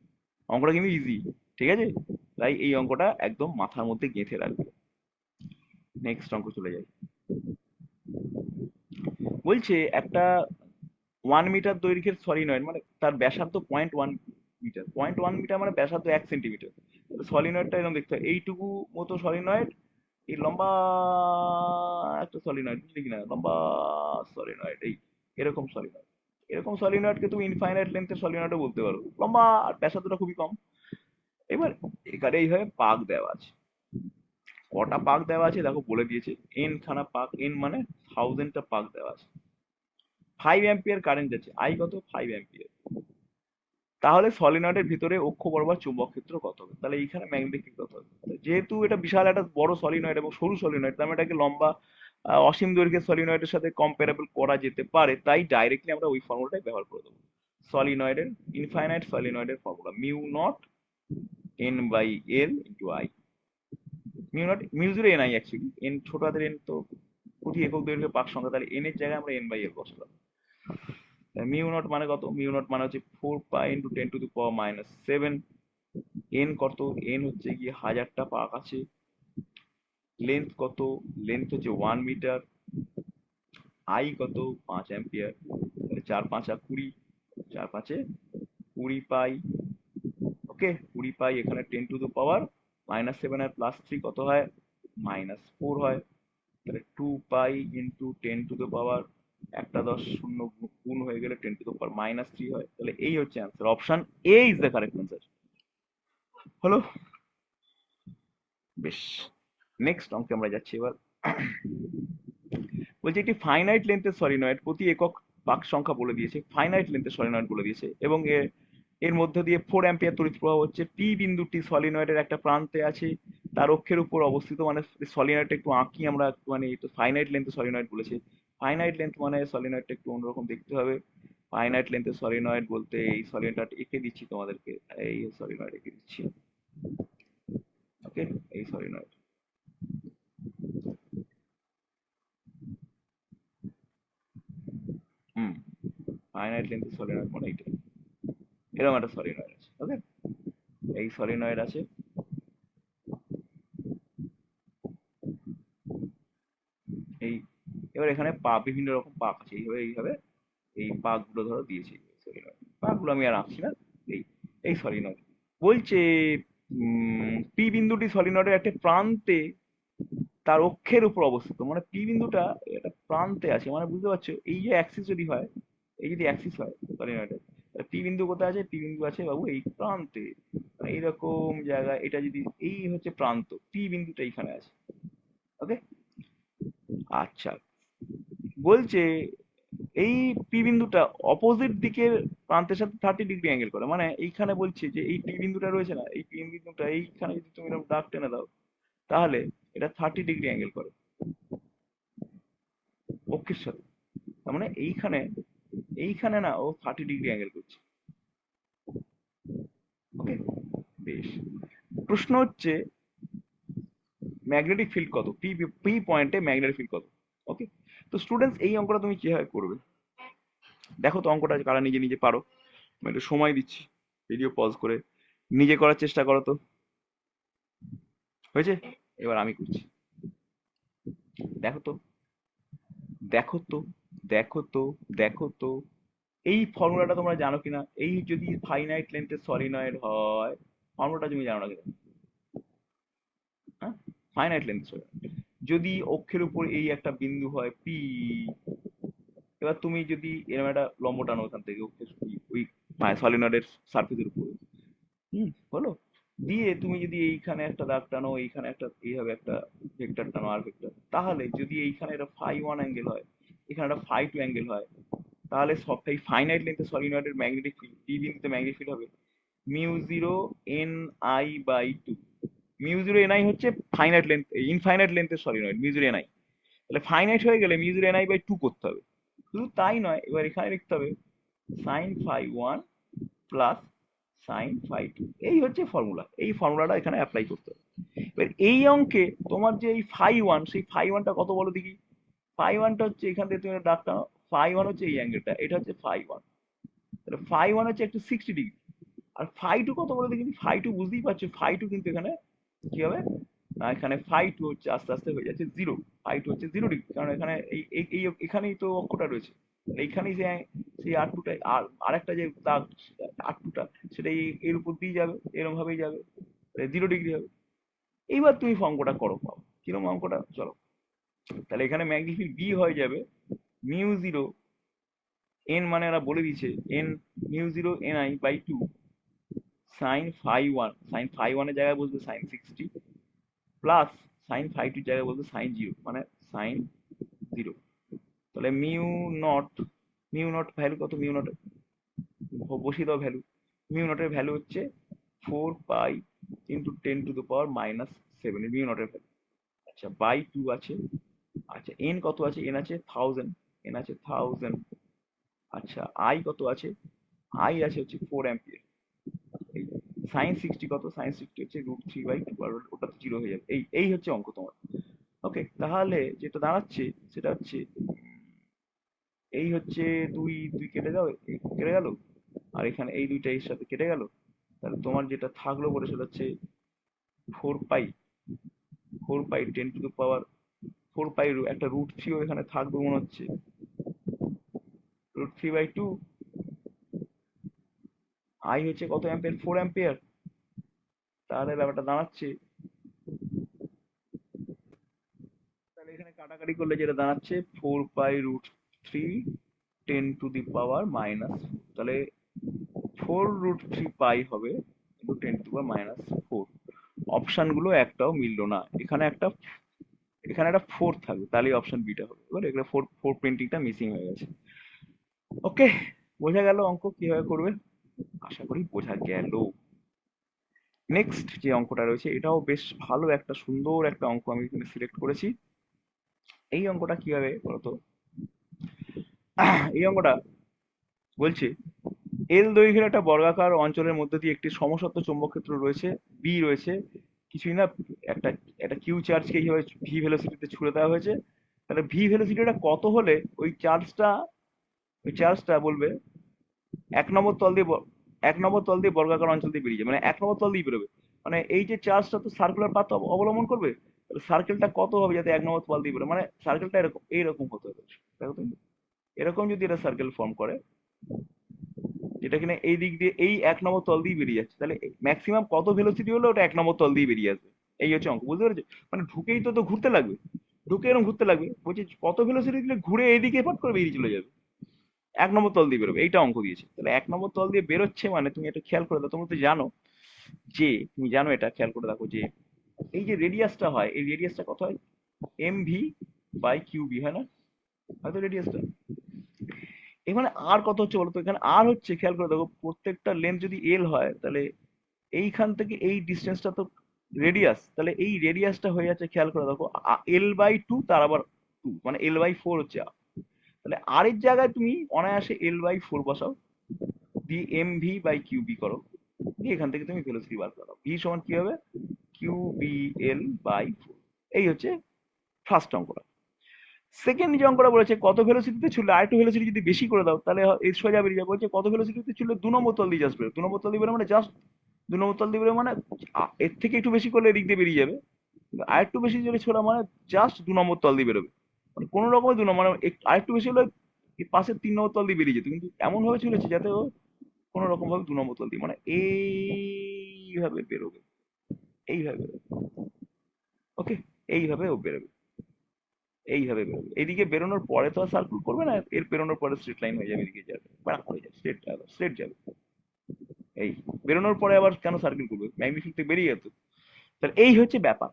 অঙ্কটা কিন্তু ইজি, ঠিক আছে? তাই এই অঙ্কটা একদম মাথার মধ্যে গেঁথে রাখবে। নেক্সট অঙ্ক চলে যাই। বলছে একটা 1 মিটার দৈর্ঘ্যের সলিনয়েড, মানে তার ব্যাসার্ধ 0.1 মিটার। 0.1 মিটার মানে ব্যাসার্ধ 1 সেন্টিমিটার। সলিনয়েডটা এরকম দেখতে হয়, এইটুকু মতো সলিনয়েড, এই লম্বা একটা সলিনয়েড, বুঝলি কিনা, লম্বা সলিনয়েড, এই এরকম সলিনয়েড। এরকম সলিনয়েডকে তুমি ইনফাইনাইট লেন্থের সলিনয়েডও বলতে পারো, লম্বা আর ব্যাসার্ধটা খুবই কম। এবার এখানে এইভাবে পাক দেওয়া আছে। কটা পাক দেওয়া আছে দেখো, বলে দিয়েছে এন খানা পাক, এন মানে 1000টা পাক দেওয়া আছে। 5 অ্যাম্পিয়ার কারেন্ট যাচ্ছে, আই কত, 5 অ্যাম্পিয়ার। তাহলে সলিনয়েডের ভিতরে অক্ষ বরাবর চুম্বক ক্ষেত্র কত হবে? তাহলে এইখানে ম্যাগনেটিক ফিল্ড কত হবে? যেহেতু এটা বিশাল একটা বড় সলিনয়েড এবং সরু সলিনয়েড, তার মানে এটাকে লম্বা অসীম দৈর্ঘ্যের সলিনয়েডের সাথে কম্পারেবল করা যেতে পারে, তাই ডাইরেক্টলি আমরা ওই ফর্মুলাটাই ব্যবহার করে দেবো। সলিনয়েডের, ইনফাইনাইট সলিনয়েডের formula mu naught N by L into I. Mu naught, mu zero N I, actually N ছোট হাতের এন তো প্রতি একক দৈর্ঘ্যের পাক সংখ্যা, তাহলে এন এর জায়গায় আমরা এন বাই এল বসালাম। মিউ নট মানে কত? মিউ নট মানে হচ্ছে 4 পাই ইন্টু 10⁻⁷। এন কত? এন হচ্ছে গিয়ে 1000টা পাক আছে। লেন্থ কত? লেন্থ হচ্ছে 1 মিটার। আই কত? 5 অ্যাম্পিয়ার। তাহলে 4×5 = 20, 4×5 = 20 পাই। ওকে, 20 পাই, এখানে 10⁻⁷ আর +3 কত হয়? -4 হয়। তাহলে 2 পাই ইন্টু 10⁻, একটা 10 শূন্য গুণ হয়ে গেলে 10⁻³ হয়। তাহলে এই হচ্ছে answer, option A is the correct answer. হলো? বেশ, নেক্সট অঙ্কে আমরা যাচ্ছি এবার। বলছে একটি ফাইনাইট লেন্থের সলিনয়েড প্রতি একক পাক সংখ্যা বলে দিয়েছে, ফাইনাইট লেন্থের সলিনয়েড বলে দিয়েছে, এবং এর এর মধ্য দিয়ে 4 অ্যাম্পিয়ার তড়িৎ প্রবাহ হচ্ছে। পি বিন্দুটি সলিনয়েডের একটা প্রান্তে আছে, তার অক্ষের উপর অবস্থিত। মানে সলিনয়েডটা একটু আঁকি আমরা, মানে একটু ফাইনাইট লেন্থের সলিনয়েড বলেছে। ফাইনাইট লেন্থ মানে সলিনয়েডটা একটু অন্যরকম দেখতে হবে। ফাইনাইট লেন্থের সলিনয়েড বলতে এই সলিনয়েডটা এঁকে দিচ্ছি তোমাদেরকে, এই সলিনয়েড এঁকে দিচ্ছি। ওকে, এই সলিনয়েড। হুম, ফাইনাইট লেন্থের সলিনয়েড মানে এইটা, এরকম একটা সলিনয়েড আছে। ওকে, এই সলিনয়েড আছে। এই, এবার এখানে পা, বিভিন্ন রকম পাক আছে, এইভাবে এইভাবে এই পাক গুলো ধরো দিয়েছি। সলিনয়েড পাক গুলো আমি আর আঁকছি না। এই, এই সলিনয়েড বলছে পি বিন্দুটি সলিনয়েডের একটা প্রান্তে তার অক্ষের উপর অবস্থিত। মানে পি বিন্দুটা একটা প্রান্তে আছে, মানে বুঝতে পারছো, এই যে অ্যাক্সিস যদি হয়, এই যদি অ্যাক্সিস হয় সলিনয়েডের, পি বিন্দু কোথায় আছে? পি বিন্দু আছে বাবু এই প্রান্তে, মানে এইরকম জায়গায়। এটা যদি, এই হচ্ছে প্রান্ত, পি বিন্দুটা এইখানে আছে। ওকে, আচ্ছা, বলছে এই পি বিন্দুটা অপোজিট দিকের প্রান্তের সাথে 30 ডিগ্রি অ্যাঙ্গেল করে। মানে এইখানে বলছে যে এই পি বিন্দুটা রয়েছে না, এই পি বিন্দুটা এইখানে যদি তুমি এরকম দাগ টেনে দাও, তাহলে এটা 30 ডিগ্রি অ্যাঙ্গেল করে অক্ষের সাথে। তার মানে এইখানে, এইখানে না, ও 30 ডিগ্রি অ্যাঙ্গেল করছে। ওকে, বেশ। প্রশ্ন হচ্ছে ম্যাগনেটিক ফিল্ড কত? পি, পি পয়েন্টে ম্যাগনেটিক ফিল্ড কত? ওকে, তো স্টুডেন্টস এই অঙ্কটা তুমি কিভাবে করবে? দেখো তো অঙ্কটা কারা নিজে নিজে পারো, আমি একটু সময় দিচ্ছি, ভিডিও পজ করে নিজে করার চেষ্টা করো তো। হয়েছে? এবার আমি করছি। দেখো তো, দেখো তো, দেখো তো, দেখো তো, এই ফর্মুলাটা তোমরা জানো কিনা? এই যদি ফাইনাইট লেন্থের সলিনয়েড হয়, ফর্মুলাটা তুমি জানো না কিনা? হ্যাঁ, ফাইনাইট লেন্থের সলিনয়েড যদি অক্ষের উপর এই একটা বিন্দু হয় পি, এবার তুমি যদি এরকম একটা লম্ব টানো ওখান থেকে অক্ষের ওই সলিনয়েডের সারফেসের উপরে, হলো, দিয়ে তুমি যদি এইখানে একটা দাগ টানো, এইখানে একটা এইভাবে একটা ভেক্টর টানো, আর ভেক্টর, তাহলে যদি এইখানে একটা φ1 অ্যাঙ্গেল হয়, এখানে একটা φ2 অ্যাঙ্গেল হয়, তাহলে সব এই ফাইনাইট লেন্থের সলিনয়েডের ম্যাগনেটিক ফিল্ড, পি বিন্দুতে ম্যাগনেটিক ফিল্ড হবে μ0 n I/2। μ0 n I হচ্ছে ফাইনাইট লেন্থ, ইনফাইনাইট লেন্থের সলিনয়েড μ0 n I। তাহলে ফাইনাইট হয়ে গেলে μ0 n I/2 করতে হবে। শুধু তাই নয়, এবার এখানে লিখতে হবে সাইন φ1 প্লাস সাইন φ2। এই হচ্ছে ফর্মুলা, এই ফর্মুলাটা এখানে অ্যাপ্লাই করতে হবে। এবার এই অঙ্কে তোমার যে এই φ1, সেই φ1টা কত বলো দেখি? φ1টা হচ্ছে, এখান থেকে তুমি একটা দাগ টানো, φ1 হচ্ছে এই অ্যাঙ্গেলটা, এটা হচ্ছে φ1। তাহলে φ1 হচ্ছে একটু 60 ডিগ্রি। আর φ2 কত বলে দেখি? φ2 বুঝতেই পারছো, φ2 কিন্তু এখানে কি হবে? এখানে φ2 হচ্ছে আস্তে আস্তে হয়ে যাচ্ছে 0। φ2 হচ্ছে 0 ডিগ্রি, কারণ এখানে এই এই এই এখানেই তো অক্ষটা রয়েছে। এইখানেই সেই আর টুটা আর আরেকটা যে দাগ আর টুটা সেটা এর উপর দিয়ে যাবে, এরকম ভাবেই যাবে, 0 ডিগ্রি হবে। এইবার তুমি অঙ্কটা করো, পাও কিরকম অঙ্কটা, চলো। তাহলে এখানে ম্যাগনিফিক বি হয়ে যাবে μ0 এন, মানে ওরা বলে দিয়েছে এন, μ0 ni/2 sin phi 1 এর জায়গায় বসবে sin 60 প্লাস sin phi 2 এর জায়গায় বসবে sin 0, মানে sin 0। তাহলে মিউ নট ভ্যালু কত, মিউ নট বসিয়ে দাও ভ্যালু। মিউ নটের ভ্যালু হচ্ছে 4 পাই × 10⁻⁻7 মিউ নটের ভ্যালু। আচ্ছা বাই 2 আছে। আচ্ছা এন কত আছে, এন আছে 1000, এন আছে 1000। আচ্ছা আই কত আছে, আই আছে হচ্ছে 4 অ্যাম্পিয়ার। এই sin 60 কত, sin 60 হচ্ছে √3/2, আর ওটা তো 0 হয়ে যাবে। এই এই হচ্ছে অঙ্ক তোমার। ওকে, তাহলে যেটা দাঁড়াচ্ছে সেটা হচ্ছে এই হচ্ছে দুই দুই কেটে যাও, কেটে গেল, আর এখানে এই দুইটা এর সাথে কেটে গেল। তাহলে তোমার যেটা থাকলো বলে সেটা হচ্ছে 4 পাই, 4 পাই 10⁻⁴ একটা √3ও এখানে থাকবে মনে হচ্ছে, √3/2। আই হচ্ছে কত অ্যাম্পিয়ার, 4 অ্যাম্পিয়ার। তাহলে ব্যাপারটা দাঁড়াচ্ছে, তাহলে এখানে কাটাকাটি করলে যেটা দাঁড়াচ্ছে 4 পাই √3 10⁻⁻⁴। তাহলে 4√3 পাই হবে কিন্তু 10⁻⁴। অপশন গুলো একটাও মিললো না, এখানে একটা 4 থাকবে, তাহলে অপশন বিটা হবে। এবার এখানে ফোর ফোর প্রিন্টিংটা মিসিং হয়ে গেছে। ওকে, বোঝা গেল অঙ্ক কিভাবে করবে, আশা করি বোঝা গেল। নেক্সট যে অঙ্কটা রয়েছে এটাও বেশ ভালো, একটা সুন্দর একটা অঙ্ক আমি এখানে সিলেক্ট করেছি। এই অঙ্কটা কিভাবে বলতো, এই অঙ্কটা বলছে এল দৈর্ঘ্যের একটা বর্গাকার অঞ্চলের মধ্যে দিয়ে একটি সমসত্ব চৌম্বক ক্ষেত্র রয়েছে, বি রয়েছে, কিছুই না, একটা একটা কিউ চার্জকে এইভাবে ভি ভেলোসিটিতে ছুড়ে দেওয়া হয়েছে। তাহলে ভি ভেলোসিটিটা কত হলে ওই চার্জটা বলবে 1 নম্বর তল দিয়ে বর্গাকার অঞ্চল দিয়ে বেরিয়ে যাবে, মানে 1 নম্বর তল দিয়ে বেরোবে। মানে এই যে চার্জটা তো সার্কুলার পাথ অবলম্বন করবে, তাহলে সার্কেলটা কত হবে যাতে 1 নম্বর তল দিয়ে বেরোবে, মানে সার্কেলটা এরকম এইরকম হতে হবে। দেখো তুমি, এরকম যদি এটা সার্কেল ফর্ম করে, যেটা কিনা এই দিক দিয়ে এই 1 নম্বর তল দিয়ে বেরিয়ে যাচ্ছে, তাহলে ম্যাক্সিমাম কত ভেলোসিটি হলে ওটা 1 নম্বর তল দিয়ে বেরিয়ে আসবে। এই হচ্ছে অঙ্ক, বুঝতে পেরেছো? মানে ঢুকেই তো তো ঘুরতে লাগবে, ঢুকে এরকম ঘুরতে লাগবে, বলছি কত ভেলোসিটি দিলে ঘুরে এইদিকে পাট করে বেরিয়ে চলে যাবে, 1 নম্বর তল দিয়ে বেরোবে, এইটা অঙ্ক দিয়েছে। তাহলে 1 নম্বর তল দিয়ে বেরোচ্ছে মানে তুমি এটা খেয়াল করে দাও, তুমি তো জানো যে, তুমি জানো এটা খেয়াল করে দেখো যে এই যে রেডিয়াসটা হয়, এই রেডিয়াসটা কত হয়, mv/qb হয় না, হয়তো রেডিয়াসটা। এখানে আর কত হচ্ছে বলতো, এখানে আর হচ্ছে, খেয়াল করে দেখো প্রত্যেকটা লেন্থ যদি এল হয় তাহলে এইখান থেকে এই ডিস্টেন্সটা তো রেডিয়াস, তাহলে এই রেডিয়াসটা হয়ে যাচ্ছে, খেয়াল করে দেখো l/2, তার আবার 2 মানে l/4 হচ্ছে R। তাহলে আর এর জায়গায় তুমি অনায়াসে l/4 বসাও, দিয়ে mv/qb করো, দিয়ে এখান থেকে তুমি ভেলোসিটি বার করো, v সমান কি হবে, qbl/4। এই হচ্ছে ফার্স্ট অঙ্কটা। সেকেন্ড যে অঙ্কটা বলেছে কত ভেলোসিটিতে ছুড়লে, আরেকটু ভেলোসিটি যদি বেশি করে দাও তাহলে এর সোজা বেরিয়ে যাবে। বলছে কত ভেলোসিটিতে ছুড়লে 2 নম্বর তল দিয়ে জাস্ট বেরো, 2 নম্বর তল দিয়ে বেরো মানে জাস্ট 2 নম্বর তল দিয়ে বেরো, মানে এর থেকে একটু বেশি করলে এদিক দিয়ে বেরিয়ে যাবে, কিন্তু আরেকটু বেশি যদি ছোড়া মানে জাস্ট 2 নম্বর তল দিয়ে বেরোবে, মানে কোনো রকমের 2 নম্বর, মানে আরেকটু বেশি হলে এই পাশের 3 নম্বর তল দিয়ে বেরিয়ে যেত, কিন্তু এমন ভাবে ছুড়েছে যাতে ও কোনো রকম ভাবে 2 নম্বর তল দিয়ে, মানে এইভাবে বেরোবে, এইভাবে বেরোবে। ওকে, এইভাবে ও বেরোবে, এইভাবে বেরোবে। এইদিকে বেরোনোর পরে তো আর সার্কুল করবে না, এর বেরোনোর পরে স্ট্রেট লাইন হয়ে যাবে, এদিকে যাবে বাঁক হয়ে যাবে, স্ট্রেট যাবে, স্ট্রেট যাবে। এই বেরোনোর পরে আবার কেন সার্কেল করবে, ম্যাগনিফিক থেকে বেরিয়ে যেত। তাহলে এই হচ্ছে ব্যাপার।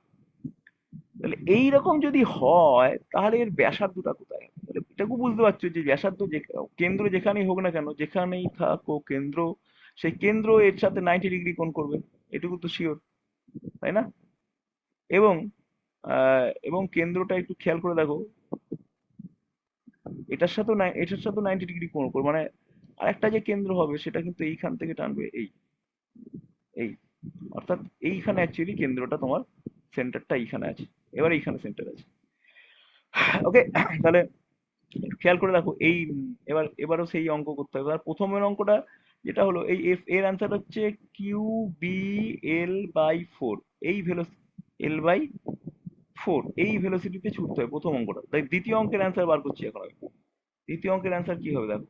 তাহলে এই রকম যদি হয় তাহলে এর ব্যাসার্ধটা কোথায়, তাহলে এটাকে বুঝতে পারছো যে ব্যাসার্ধ যে কেন্দ্র যেখানেই হোক না কেন, যেখানেই থাকো কেন্দ্র, সেই কেন্দ্র এর সাথে 90 ডিগ্রি কোণ করবে, এটুকু তো শিওর, তাই না? এবং এবং কেন্দ্রটা একটু খেয়াল করে দেখো, এটার সাথেও 90 ডিগ্রি কোণ করবে, মানে আরেকটা যে কেন্দ্র হবে সেটা কিন্তু এইখান থেকে টানবে, এই অর্থাৎ এইখানে অ্যাকচুয়ালি কেন্দ্রটা তোমার, সেন্টারটা এইখানে আছে, এবার এইখানে সেন্টার আছে। ওকে, তাহলে একটু খেয়াল করে দেখো এই এবারও সেই অঙ্ক করতে হবে। আর প্রথমের অঙ্কটা যেটা হলো, এই এফ এর অ্যান্সার হচ্ছে qbl/4, এই l/4 এই ভেলোসিটিতে ছুটতে হয় প্রথম অঙ্কটা, তাই দ্বিতীয় অঙ্কের অ্যান্সার বার করছি এখন আমি। দ্বিতীয় অঙ্কের অ্যান্সার কি হবে দেখো।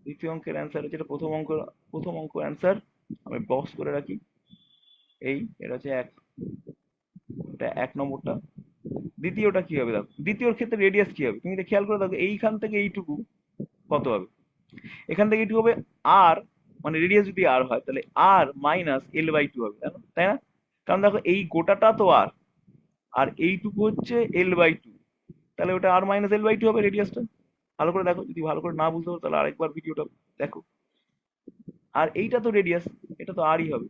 দ্বিতীয় অঙ্কের অ্যান্সার হচ্ছে, এটা প্রথম অঙ্ক অ্যান্সার আমি বক্স করে রাখি। এটা হচ্ছে এক, এটা 1 নম্বরটা। দ্বিতীয়টা কি হবে দেখো, দ্বিতীয়র ক্ষেত্রে রেডিয়াস কি হবে তুমি এটা খেয়াল করে দেখো, এইখান থেকে এইটুকু কত হবে, এখান থেকে এইটুকু হবে আর, মানে রেডিয়াস যদি আর হয় তাহলে আর মাইনাস L/2 হবে, তাই না? তাই না? কারণ দেখো এই গোটাটা তো আর, আর এইটুকু হচ্ছে L/2, তাহলে ওটা আর মাইনাস L/2 হবে রেডিয়াসটা। ভালো করে দেখো, যদি ভালো করে না বুঝতে পারো তাহলে আরেকবার ভিডিওটা দেখো। আর এইটা তো রেডিয়াস, এটা তো আরই হবে,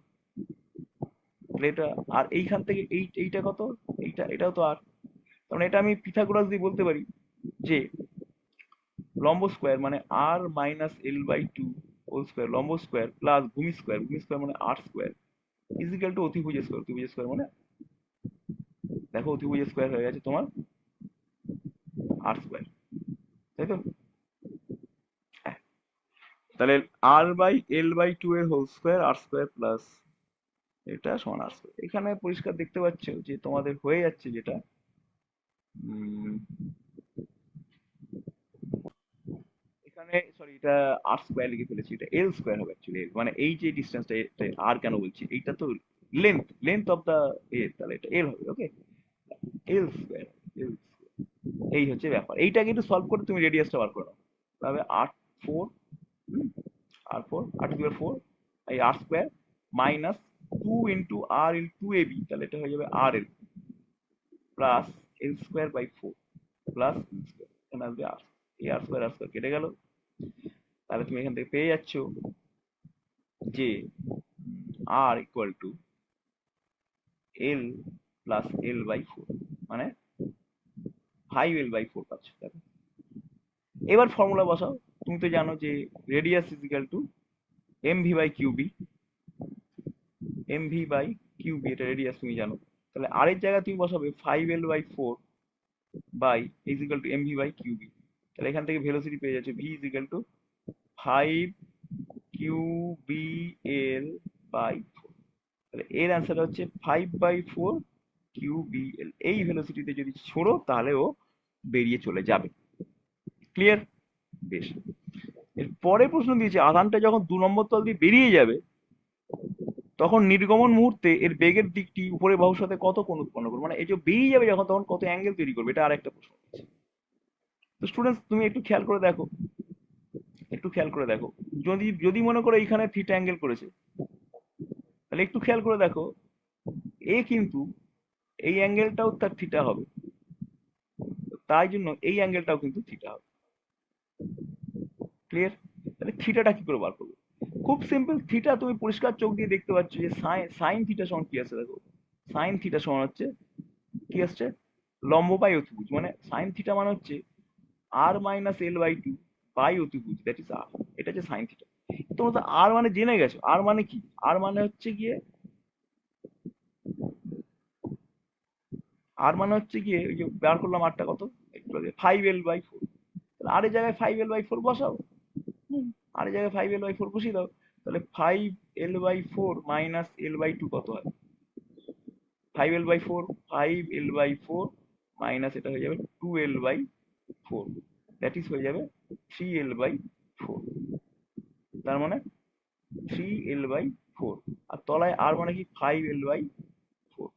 তাহলে এটা, আর এইখান থেকে এইটা কত, এটাও তো আর। কারণ এটা আমি পিথাগোরাস দিয়ে বলতে পারি যে লম্ব স্কোয়ার মানে আর মাইনাস L/2 হোল স্কোয়ার, লম্ব স্কোয়ার প্লাস ভূমি স্কোয়ার মানে আর স্কোয়ার ইজিক্যাল টু অতিভুজ স্কোয়ার, অতিভুজ স্কোয়ার মানে দেখো অতিভুজ স্কোয়ার হয়ে গেছে তোমার আর স্কোয়ার, তাই তো? হ্যাঁ। তাহলে R/L/2 এর whole square R square plus এটা সমান আর স্কোয়ার। এখানে পরিষ্কার দেখতে পাচ্ছ যে তোমাদের হয়ে যাচ্ছে যেটা, উম, এখানে সরি এটা আর স্কোয়ার লিখে ফেলেছি, এটা এল স্কোয়ার হবে অ্যাকচুয়ালি। মানে এই যে ডিস্টেন্সটা, আর কেন বলছি, এইটা তো লেন্থ অফ দা তাহলে এটা এল হবে। ওকে, এল স্কোয়ার, এল, এই হচ্ছে ব্যাপার। এইটাকে একটু সলভ করে তুমি রেডিয়াসটা বার করে নাও, তাহলে ফোর আর টু 4 এই আর স্কোয়ার মাইনাস 2 × R × 2 AB, তাহলে এটা হয়ে যাবে RL plus L²/4 plus B square, এখানে আসবে আর, এই আর স্কোয়ার কেটে গেল। তাহলে তুমি এখান থেকে পেয়ে যাচ্ছ যে R equal to L plus L/4, মানে 5L/4 পাচ্ছ। দেখো এবার ফর্মুলা বসাও। তুমি তো জানো যে radius is equal two MV/QB, MV/QB এটা রেডিয়াস তুমি জানো। তাহলে আর এর জায়গায় তুমি বসাবে 5L/4 by is equal two MV/QB। তাহলে এখান থেকে ভেলোসিটি পেয়ে যাচ্ছে V ইজিক্যাল টু 5QBL/4। তাহলে এর অ্যান্সার হচ্ছে 5/4 QBL। এই ভেলোসিটিতে যদি ছোড়ো তাহলে ও বেরিয়ে চলে যাবে। ক্লিয়ার? বেশ। এর পরে প্রশ্ন দিয়েছে আধানটা যখন 2 নম্বর তল দিয়ে বেরিয়ে যাবে তখন নির্গমন মুহূর্তে এর বেগের দিকটি উপরের বাহুর সাথে কত কোণ উৎপন্ন করবে, মানে এই যে বেরিয়ে যাবে যখন তখন কত অ্যাঙ্গেল তৈরি করবে, এটা আরেকটা প্রশ্ন দিয়েছে। তো স্টুডেন্টস তুমি একটু খেয়াল করে দেখো, একটু খেয়াল করে দেখো, যদি যদি মনে করো এইখানে থিটা অ্যাঙ্গেল করেছে, তাহলে একটু খেয়াল করে দেখো এ কিন্তু এই অ্যাঙ্গেলটাও তার থিটা হবে, তাই জন্য এই অ্যাঙ্গেলটাও কিন্তু থিটা হবে। ক্লিয়ার? তাহলে থিটাটা কি করে বার করবে? খুব সিম্পল, থিটা তুমি পরিষ্কার চোখ দিয়ে দেখতে পাচ্ছ যে সাইন থিটা সমান কি আছে দেখো, সাইন থিটা সমান হচ্ছে কি আসছে, লম্ব বাই অতিভুজ, মানে সাইন থিটা মানে হচ্ছে R - L/2 বাই অতিভুজ, দ্যাট ইজ আর। এটা হচ্ছে সাইন থিটা। তোমরা তো আর মানে জেনে গেছো, আর মানে কি, আর মানে হচ্ছে গিয়ে, ওই যে বার করলাম আরটা কত একটু আগে, 5L/4। তাহলে আর এর জায়গায় 5L/4 বসাও। হুম, আর এর জায়গায় 5L/4 বসিয়ে দাও। তাহলে 5L/4 মাইনাস L/2 কত হয়? 5L/4, 5L/4 মাইনাস এটা হয়ে যাবে 2L/4, দ্যাট ইজ হয়ে যাবে 3L/4। তার মানে 3L/4, আর তলায় আর মানে কি 5L/4।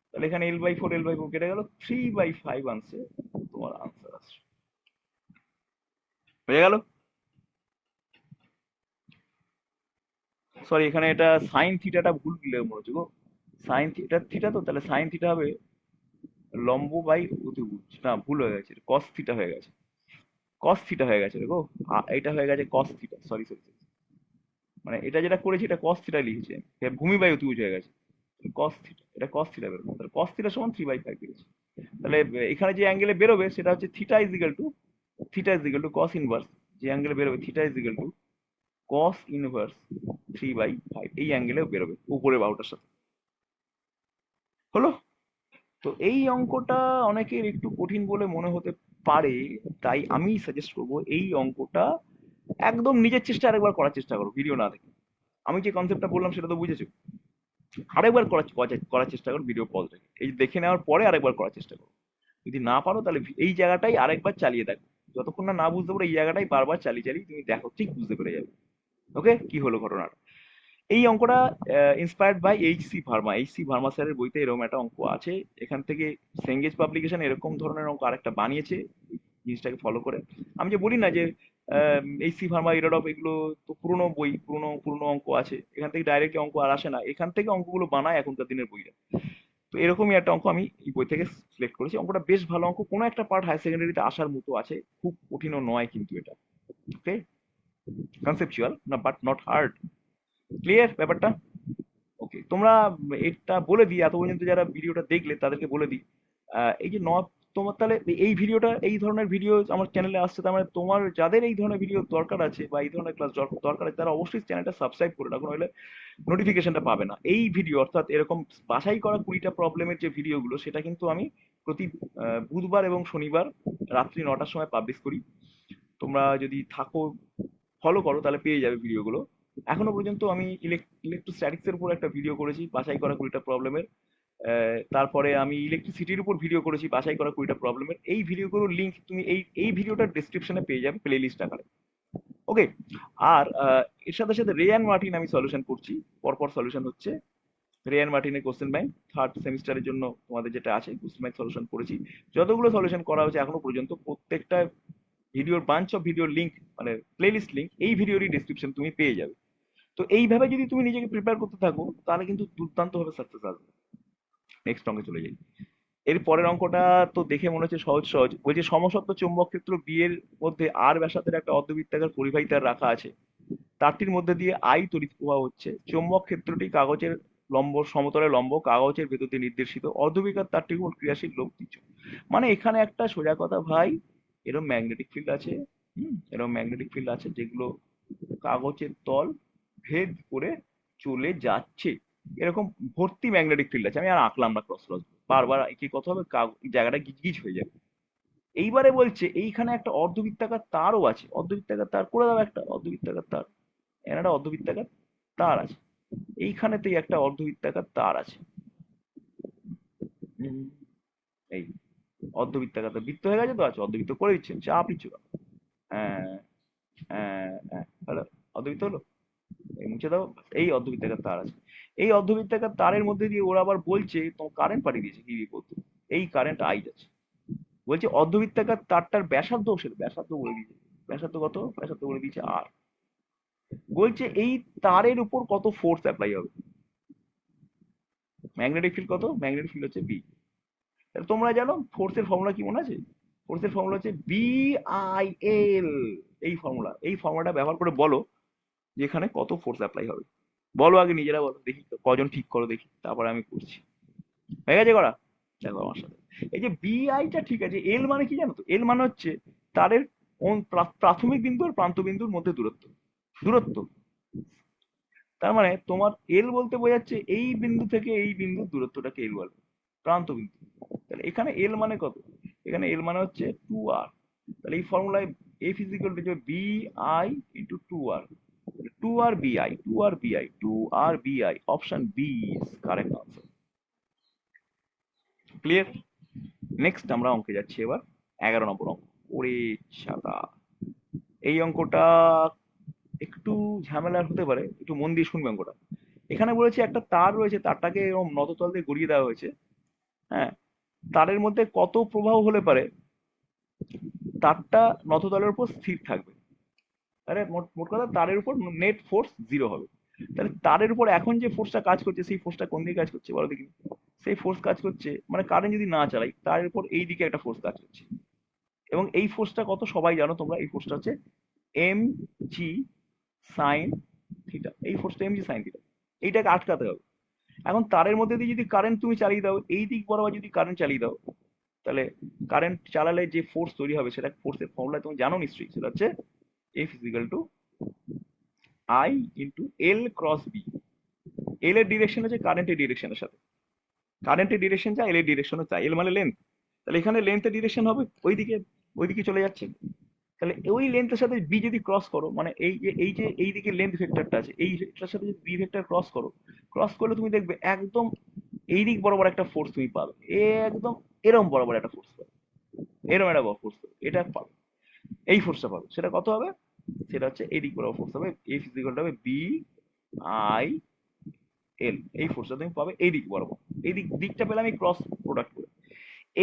তাহলে এখানে L/4 কেটে গেল, 3/5 আনছে তোমার আনসার আসছে। হয়ে গেল? সরি এখানে এটা সাইন থিটাটা ভুল দিলে মনে হচ্ছে গো। সাইন থিটা, থিটা তো, তাহলে সাইন থিটা হবে লম্ব বাই অতিভুজ, না ভুল হয়ে গেছে, কস থিটা হয়ে গেছে, কস থিটা হয়ে গেছে রে গো। এটা হয়ে গেছে কস থিটা, সরি সরি, মানে এটা যেটা করেছি এটা কস থিটা লিখেছি আমি, এটা ভূমি বাই অতিভুজ হয়ে গেছে, কস থিটা, এটা কস থিটা বেরোবে, তাহলে কস থিটা সমান 3/5 পেয়েছি। তাহলে এখানে যে অ্যাঙ্গেলে বেরোবে সেটা হচ্ছে theta is equal to cos inverse, যে অ্যাঙ্গেলে বেরোবে theta is equal to cos inverse 3/5, এই অ্যাঙ্গেলেও বেরোবে উপরে বাহুটার সাথে। হলো? তো এই অঙ্কটা অনেকের একটু কঠিন বলে মনে হতে পারে, তাই আমি সাজেস্ট করব এই অঙ্কটা একদম নিজের চেষ্টা আরেকবার করার চেষ্টা করো, ভিডিও না দেখে। আমি যে কনসেপ্টটা বললাম সেটা তো বুঝেছো, আরেকবার করার চেষ্টা করো, ভিডিও পজ রেখে এই দেখে নেওয়ার পরে আরেকবার করার চেষ্টা করো। যদি না পারো তাহলে এই জায়গাটাই আরেকবার চালিয়ে দেখো, যতক্ষণ না না বুঝতে পারো এই জায়গাটাই বারবার চালিয়ে চালিয়ে তুমি দেখো, ঠিক বুঝতে পেরে যাবে। ওকে, কি হলো ঘটনাটা? এই অঙ্কটা inspired by H C Verma. H C Verma স্যারের বইতে এরকম একটা অঙ্ক আছে। এখান থেকে সেঙ্গেজ পাবলিকেশন এরকম ধরনের অঙ্ক আরেকটা বানিয়েছে জিনিসটাকে ফলো করে। আমি যে বলি না যে এইচ সি ভার্মা, ইরোডভ, এগুলো তো পুরোনো বই, পুরোনো পুরোনো অঙ্ক আছে, এখান থেকে ডাইরেক্ট অঙ্ক আর আসে না, এখান থেকে অঙ্কগুলো বানায় এখনকার দিনের বইরা। তো এরকমই একটা অঙ্ক আমি এই বই থেকে সিলেক্ট করেছি। অঙ্কটা বেশ ভালো অঙ্ক, কোনো একটা পার্ট হায়ার সেকেন্ডারিতে আসার মতো আছে, খুব কঠিনও নয় কিন্তু এটা। ওকে, কনসেপচুয়াল না, বাট নট হার্ড। ক্লিয়ার ব্যাপারটা? ওকে, তোমরা এটা বলে দিই, এত পর্যন্ত যারা ভিডিওটা দেখলে তাদেরকে বলে দিই, এই যে তোমার তাহলে এই ভিডিওটা, এই ধরনের ভিডিও আমার চ্যানেলে আসছে, তার মানে তোমার যাদের এই ধরনের ভিডিও দরকার আছে বা এই ধরনের ক্লাস দরকার আছে, তারা অবশ্যই চ্যানেলটা সাবস্ক্রাইব করে রাখো, নইলে নোটিফিকেশনটা পাবে না। এই ভিডিও অর্থাৎ এরকম বাছাই করা 20টা প্রবলেমের যে ভিডিওগুলো, সেটা কিন্তু আমি প্রতি বুধবার এবং শনিবার রাত্রি 9টার সময় পাবলিশ করি। তোমরা যদি থাকো, ফলো করো, তাহলে পেয়ে যাবে ভিডিওগুলো। এখনো পর্যন্ত আমি ইলেকট্রোস্ট্যাটিক্স এর উপর একটা ভিডিও করেছি, বাছাই করা 20টা প্রবলেমের। তারপরে আমি ইলেকট্রিসিটির উপর ভিডিও করেছি, বাছাই করা 20টা প্রবলেমের। এই ভিডিওগুলোর লিঙ্ক তুমি এই এই ভিডিওটার ডেসক্রিপশনে পেয়ে যাবে প্লে লিস্ট আকারে। ওকে। আর এর সাথে সাথে রে অ্যান্ড মার্টিন আমি সলিউশন করছি, পরপর সলিউশন হচ্ছে। রে অ্যান্ড মার্টিনের কোশ্চেন ব্যাংক থার্ড সেমিস্টারের জন্য তোমাদের যেটা আছে, কোশ্চেন ব্যাংক সলিউশন করেছি। যতগুলো সলিউশন করা হয়েছে এখনো পর্যন্ত, প্রত্যেকটা ভিডিওর বাঞ্চ অফ ভিডিওর লিঙ্ক, মানে প্লেলিস্ট লিঙ্ক, এই ভিডিওরই ডেসক্রিপশন তুমি পেয়ে যাবে। তো এইভাবে যদি তুমি নিজেকে প্রিপেয়ার করতে থাকো, তাহলে কিন্তু দুর্দান্ত ভাবে সাকসেস আসবে। নেক্সট অঙ্কে চলে যাই। এর পরের অঙ্কটা তো দেখে মনে হচ্ছে সহজ সহজ। বলছে সমসত্ব চৌম্বক ক্ষেত্র বি এর মধ্যে আর ব্যাসার্ধের একটা অর্ধবৃত্তাকার পরিবাহী তার রাখা আছে। তারটির মধ্যে দিয়ে আই তড়িৎ প্রবাহ হচ্ছে। চৌম্বক ক্ষেত্রটি কাগজের লম্ব, সমতলে লম্ব, কাগজের ভেতর দিয়ে নির্দেশিত। অর্ধবৃত্তাকার তারটির উপর ক্রিয়াশীল লোক তীর্য। মানে এখানে একটা সোজা কথা ভাই, এরকম ম্যাগনেটিক ফিল্ড আছে। এরকম ম্যাগনেটিক ফিল্ড আছে যেগুলো কাগজের তল ভেদ করে চলে যাচ্ছে। এরকম ভর্তি ম্যাগনেটিক ফিল্ড আছে। আমি আর আঁকলাম না ক্রস ক্রস, বারবার একই কথা হবে, জায়গাটা গিজগিজ হয়ে যাবে। এইবারে বলছে এইখানে একটা অর্ধবৃত্তাকার তারও আছে। অর্ধবৃত্তাকার তার করে দাও, একটা অর্ধবৃত্তাকার তার, এখানে একটা অর্ধবৃত্তাকার তার আছে, এইখানেতেই একটা অর্ধবৃত্তাকার তার আছে। উম, এই অর্ধবৃত্তাকার তার, বৃত্ত হয়ে গেছে তো, আছে অর্ধবৃত্ত করে দিচ্ছেন, চাপ নিচ্ছ কেন? হ্যাঁ, হ্যাঁ, হ্যাঁ, হলো, অর্ধবৃত্ত হলো। এই মুছে দাও। এই অর্ধবৃত্তাকার তার আছে। এই অর্ধবৃত্তাকার তারের মধ্যে দিয়ে ওরা আবার বলছে তোমার কারেন্ট পাঠিয়ে দিয়েছে কি বলতো, এই কারেন্ট আই যাচ্ছে। বলছে অর্ধবৃত্তাকার তারটার ব্যাসার্ধ, সে ব্যাসার্ধ বলে দিয়েছে। ব্যাসার্ধ কত? ব্যাসার্ধ বলে দিয়েছে আর। বলছে এই তারের উপর কত ফোর্স অ্যাপ্লাই হবে। ম্যাগনেটিক ফিল্ড কত? ম্যাগনেটিক ফিল্ড হচ্ছে বি। তাহলে তোমরা জানো ফোর্সের ফর্মুলা কি মনে আছে? ফোর্সের ফর্মুলা হচ্ছে BIL। এই ফর্মুলা, এই ফর্মুলাটা ব্যবহার করে বলো যে এখানে কত ফোর্স অ্যাপ্লাই হবে। বলো আগে, নিজেরা বলো দেখি তো, কজন ঠিক করো দেখি, তারপরে আমি করছি। হয়ে গেছে করা? দেখো আমার সাথে। এই যে বিআইটা ঠিক আছে, এল মানে কি জানো তো? এল মানে হচ্ছে তারের প্রাথমিক বিন্দু আর প্রান্ত বিন্দুর মধ্যে দূরত্ব। দূরত্ব, তার মানে তোমার এল বলতে বোঝাচ্ছে এই বিন্দু থেকে এই বিন্দুর দূরত্বটাকে এল বলে, প্রান্ত বিন্দু। তাহলে এখানে এল মানে কত? এখানে এল মানে হচ্ছে 2r। তাহলে এই ফর্মুলায় F is equal to B I into 2r। 2r BI, 2r BI, 2r BI, option B is correct answer. Clear? Next আমরা অঙ্কে যাচ্ছি এবার। 11 নম্বর অঙ্ক। ওরে ছাতা, এই অঙ্কটা একটু ঝামেলার হতে পারে, একটু মন দিয়ে শুনবে অঙ্কটা। এখানে বলেছে একটা তার রয়েছে, তারটাকে এরকম নততল দিয়ে গড়িয়ে দেওয়া হয়েছে। হ্যাঁ, তারের মধ্যে কত প্রবাহ হলে পারে তারটা নততলের উপর স্থির থাকবে। তাহলে মোট মোট কথা তারের উপর নেট ফোর্স 0 হবে। তাহলে তারের উপর এখন যে ফোর্সটা কাজ করছে, সেই ফোর্সটা কোন দিকে কাজ করছে বলো দেখি? সেই ফোর্স কাজ করছে, মানে কারেন্ট যদি না চালাই, তারের উপর এই দিকে একটা ফোর্স কাজ করছে। এবং এই ফোর্সটা কত সবাই জানো তোমরা, এই ফোর্সটা হচ্ছে mg sin θ। এই ফোর্সটা mg sin θ, এইটাকে আটকাতে হবে। এখন তারের মধ্যে দিয়ে যদি কারেন্ট তুমি চালিয়ে দাও, এই দিক বরাবর যদি কারেন্ট চালিয়ে দাও, তাহলে কারেন্ট চালালে যে ফোর্স তৈরি হবে, সেটা ফোর্সের ফর্মুলা তুমি জানো নিশ্চয়ই, সেটা হচ্ছে F is equal to I into L cross B. L এর ডিরেকশন হচ্ছে কারেন্টের ডিরেকশনের সাথে, কারেন্টের ডিরেকশন যা এল এর ডিরেকশনও তাই। এল মানে লেন্থ, তাহলে এখানে লেন্থের ডিরেকশন হবে ওইদিকে, ওইদিকে চলে যাচ্ছে। তাহলে ওই লেন্থের সাথে বি যদি ক্রস করো, মানে এই যে এই দিকে লেন্থ ভেক্টরটা আছে, এই ভেক্টরের সাথে যদি বি ভেক্টর ক্রস করো, ক্রস করলে তুমি দেখবে একদম এই দিক বরাবর একটা ফোর্স তুমি পাবে। একদম এরম বরাবর একটা ফোর্স পাবে, এরম একটা ফোর্স পাবে, এটা পাবে। এই ফোর্সটা পাবে, সেটা কত হবে? সেটা হচ্ছে এদিক বরাবর ফোর্স হবে, এফ ইজ ইকুয়াল টু হবে বি আই এল। এই ফোর্সটা তুমি পাবে এই দিক বরাবর, এই দিকটা পেলাম এই ক্রস প্রোডাক্ট করে।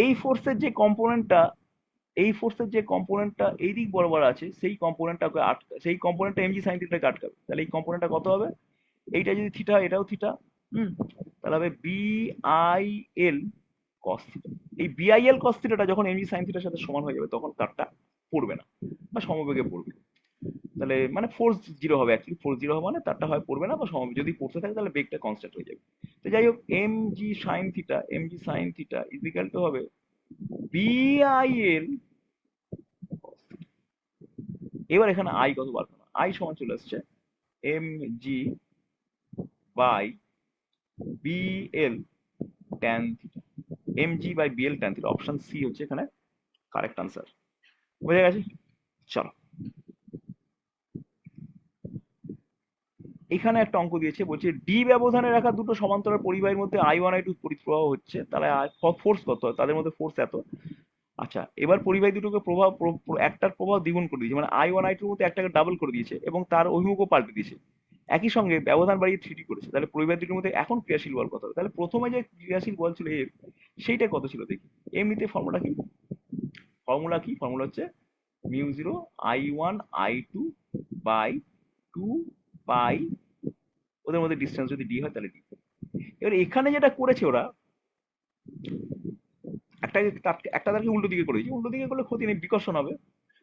এই ফোর্সের যে কম্পোনেন্টটা, এই ফোর্সের যে কম্পোনেন্টটা এই দিক বরাবর আছে, সেই কম্পোনেন্টটাকে সেই কম্পোনেন্টটা এমজি সাইন থিটাকে আটকাবে। তাহলে এই কম্পোনেন্টটা কত হবে? এইটা যদি থিটা হয়, এটাও থিটা। হুম, তাহলে হবে B I L cos theta. এই বিআইএল কস থিটাটা যখন এমজি সাইন থিটার সাথে সমান হয়ে যাবে, তখন তারটা পড়বে না বা সমবেগে পড়বে। তাহলে মানে ফোর্স জিরো হবে, অ্যাকচুয়ালি ফোর্স জিরো হবে মানে তারটা হয় পড়বে না বা সমবেগে, যদি পড়তে থাকে তাহলে বেগটা কনস্ট্যান্ট হয়ে যাবে। তো যাই হোক, M G sine theta is equal to হবে বিআইএল। এবার এখানে আই কত বার করো, আই সমান চলে আসছে M G by BL tan theta. M G by BL tan theta, option C হচ্ছে এখানে কারেক্ট আনসার। বোঝা গেছে? চলো, এখানে একটা অঙ্ক দিয়েছে, বলছে ডি ব্যবধানে রাখা দুটো সমান্তরাল পরিবাহীর মধ্যে আই ওয়ান আই টু তড়িৎ প্রবাহ হচ্ছে, তাহলে ফোর্স কত হয়, তাদের মধ্যে ফোর্স এত। আচ্ছা, এবার পরিবাহী দুটোকে একটার প্রভাব দ্বিগুণ করে দিয়েছে, মানে আই ওয়ান আই টুর মধ্যে একটাকে ডাবল করে দিয়েছে এবং তার অভিমুখও পাল্টে দিয়েছে। একই সঙ্গে ব্যবধান বাড়িয়ে থ্রি করেছে। তাহলে পরিবাহী দুটোর মধ্যে এখন ক্রিয়াশীল বল কত হবে? তাহলে প্রথমে যে ক্রিয়াশীল বল ছিল এফ, সেইটা কত ছিল দেখি। এমনিতে ফর্মুলা কি, ফর্মুলা হচ্ছে mu zero I one I two by two pi, ওদের মধ্যে ডিস্টেন্স যদি ডি হয় তাহলে ডি। এবার এখানে যেটা করেছে ওরা, একটা তারকে উল্টো দিকে করে দিয়েছে, উল্টো দিকে করলে ক্ষতি নেই, বিকর্ষণ হবে।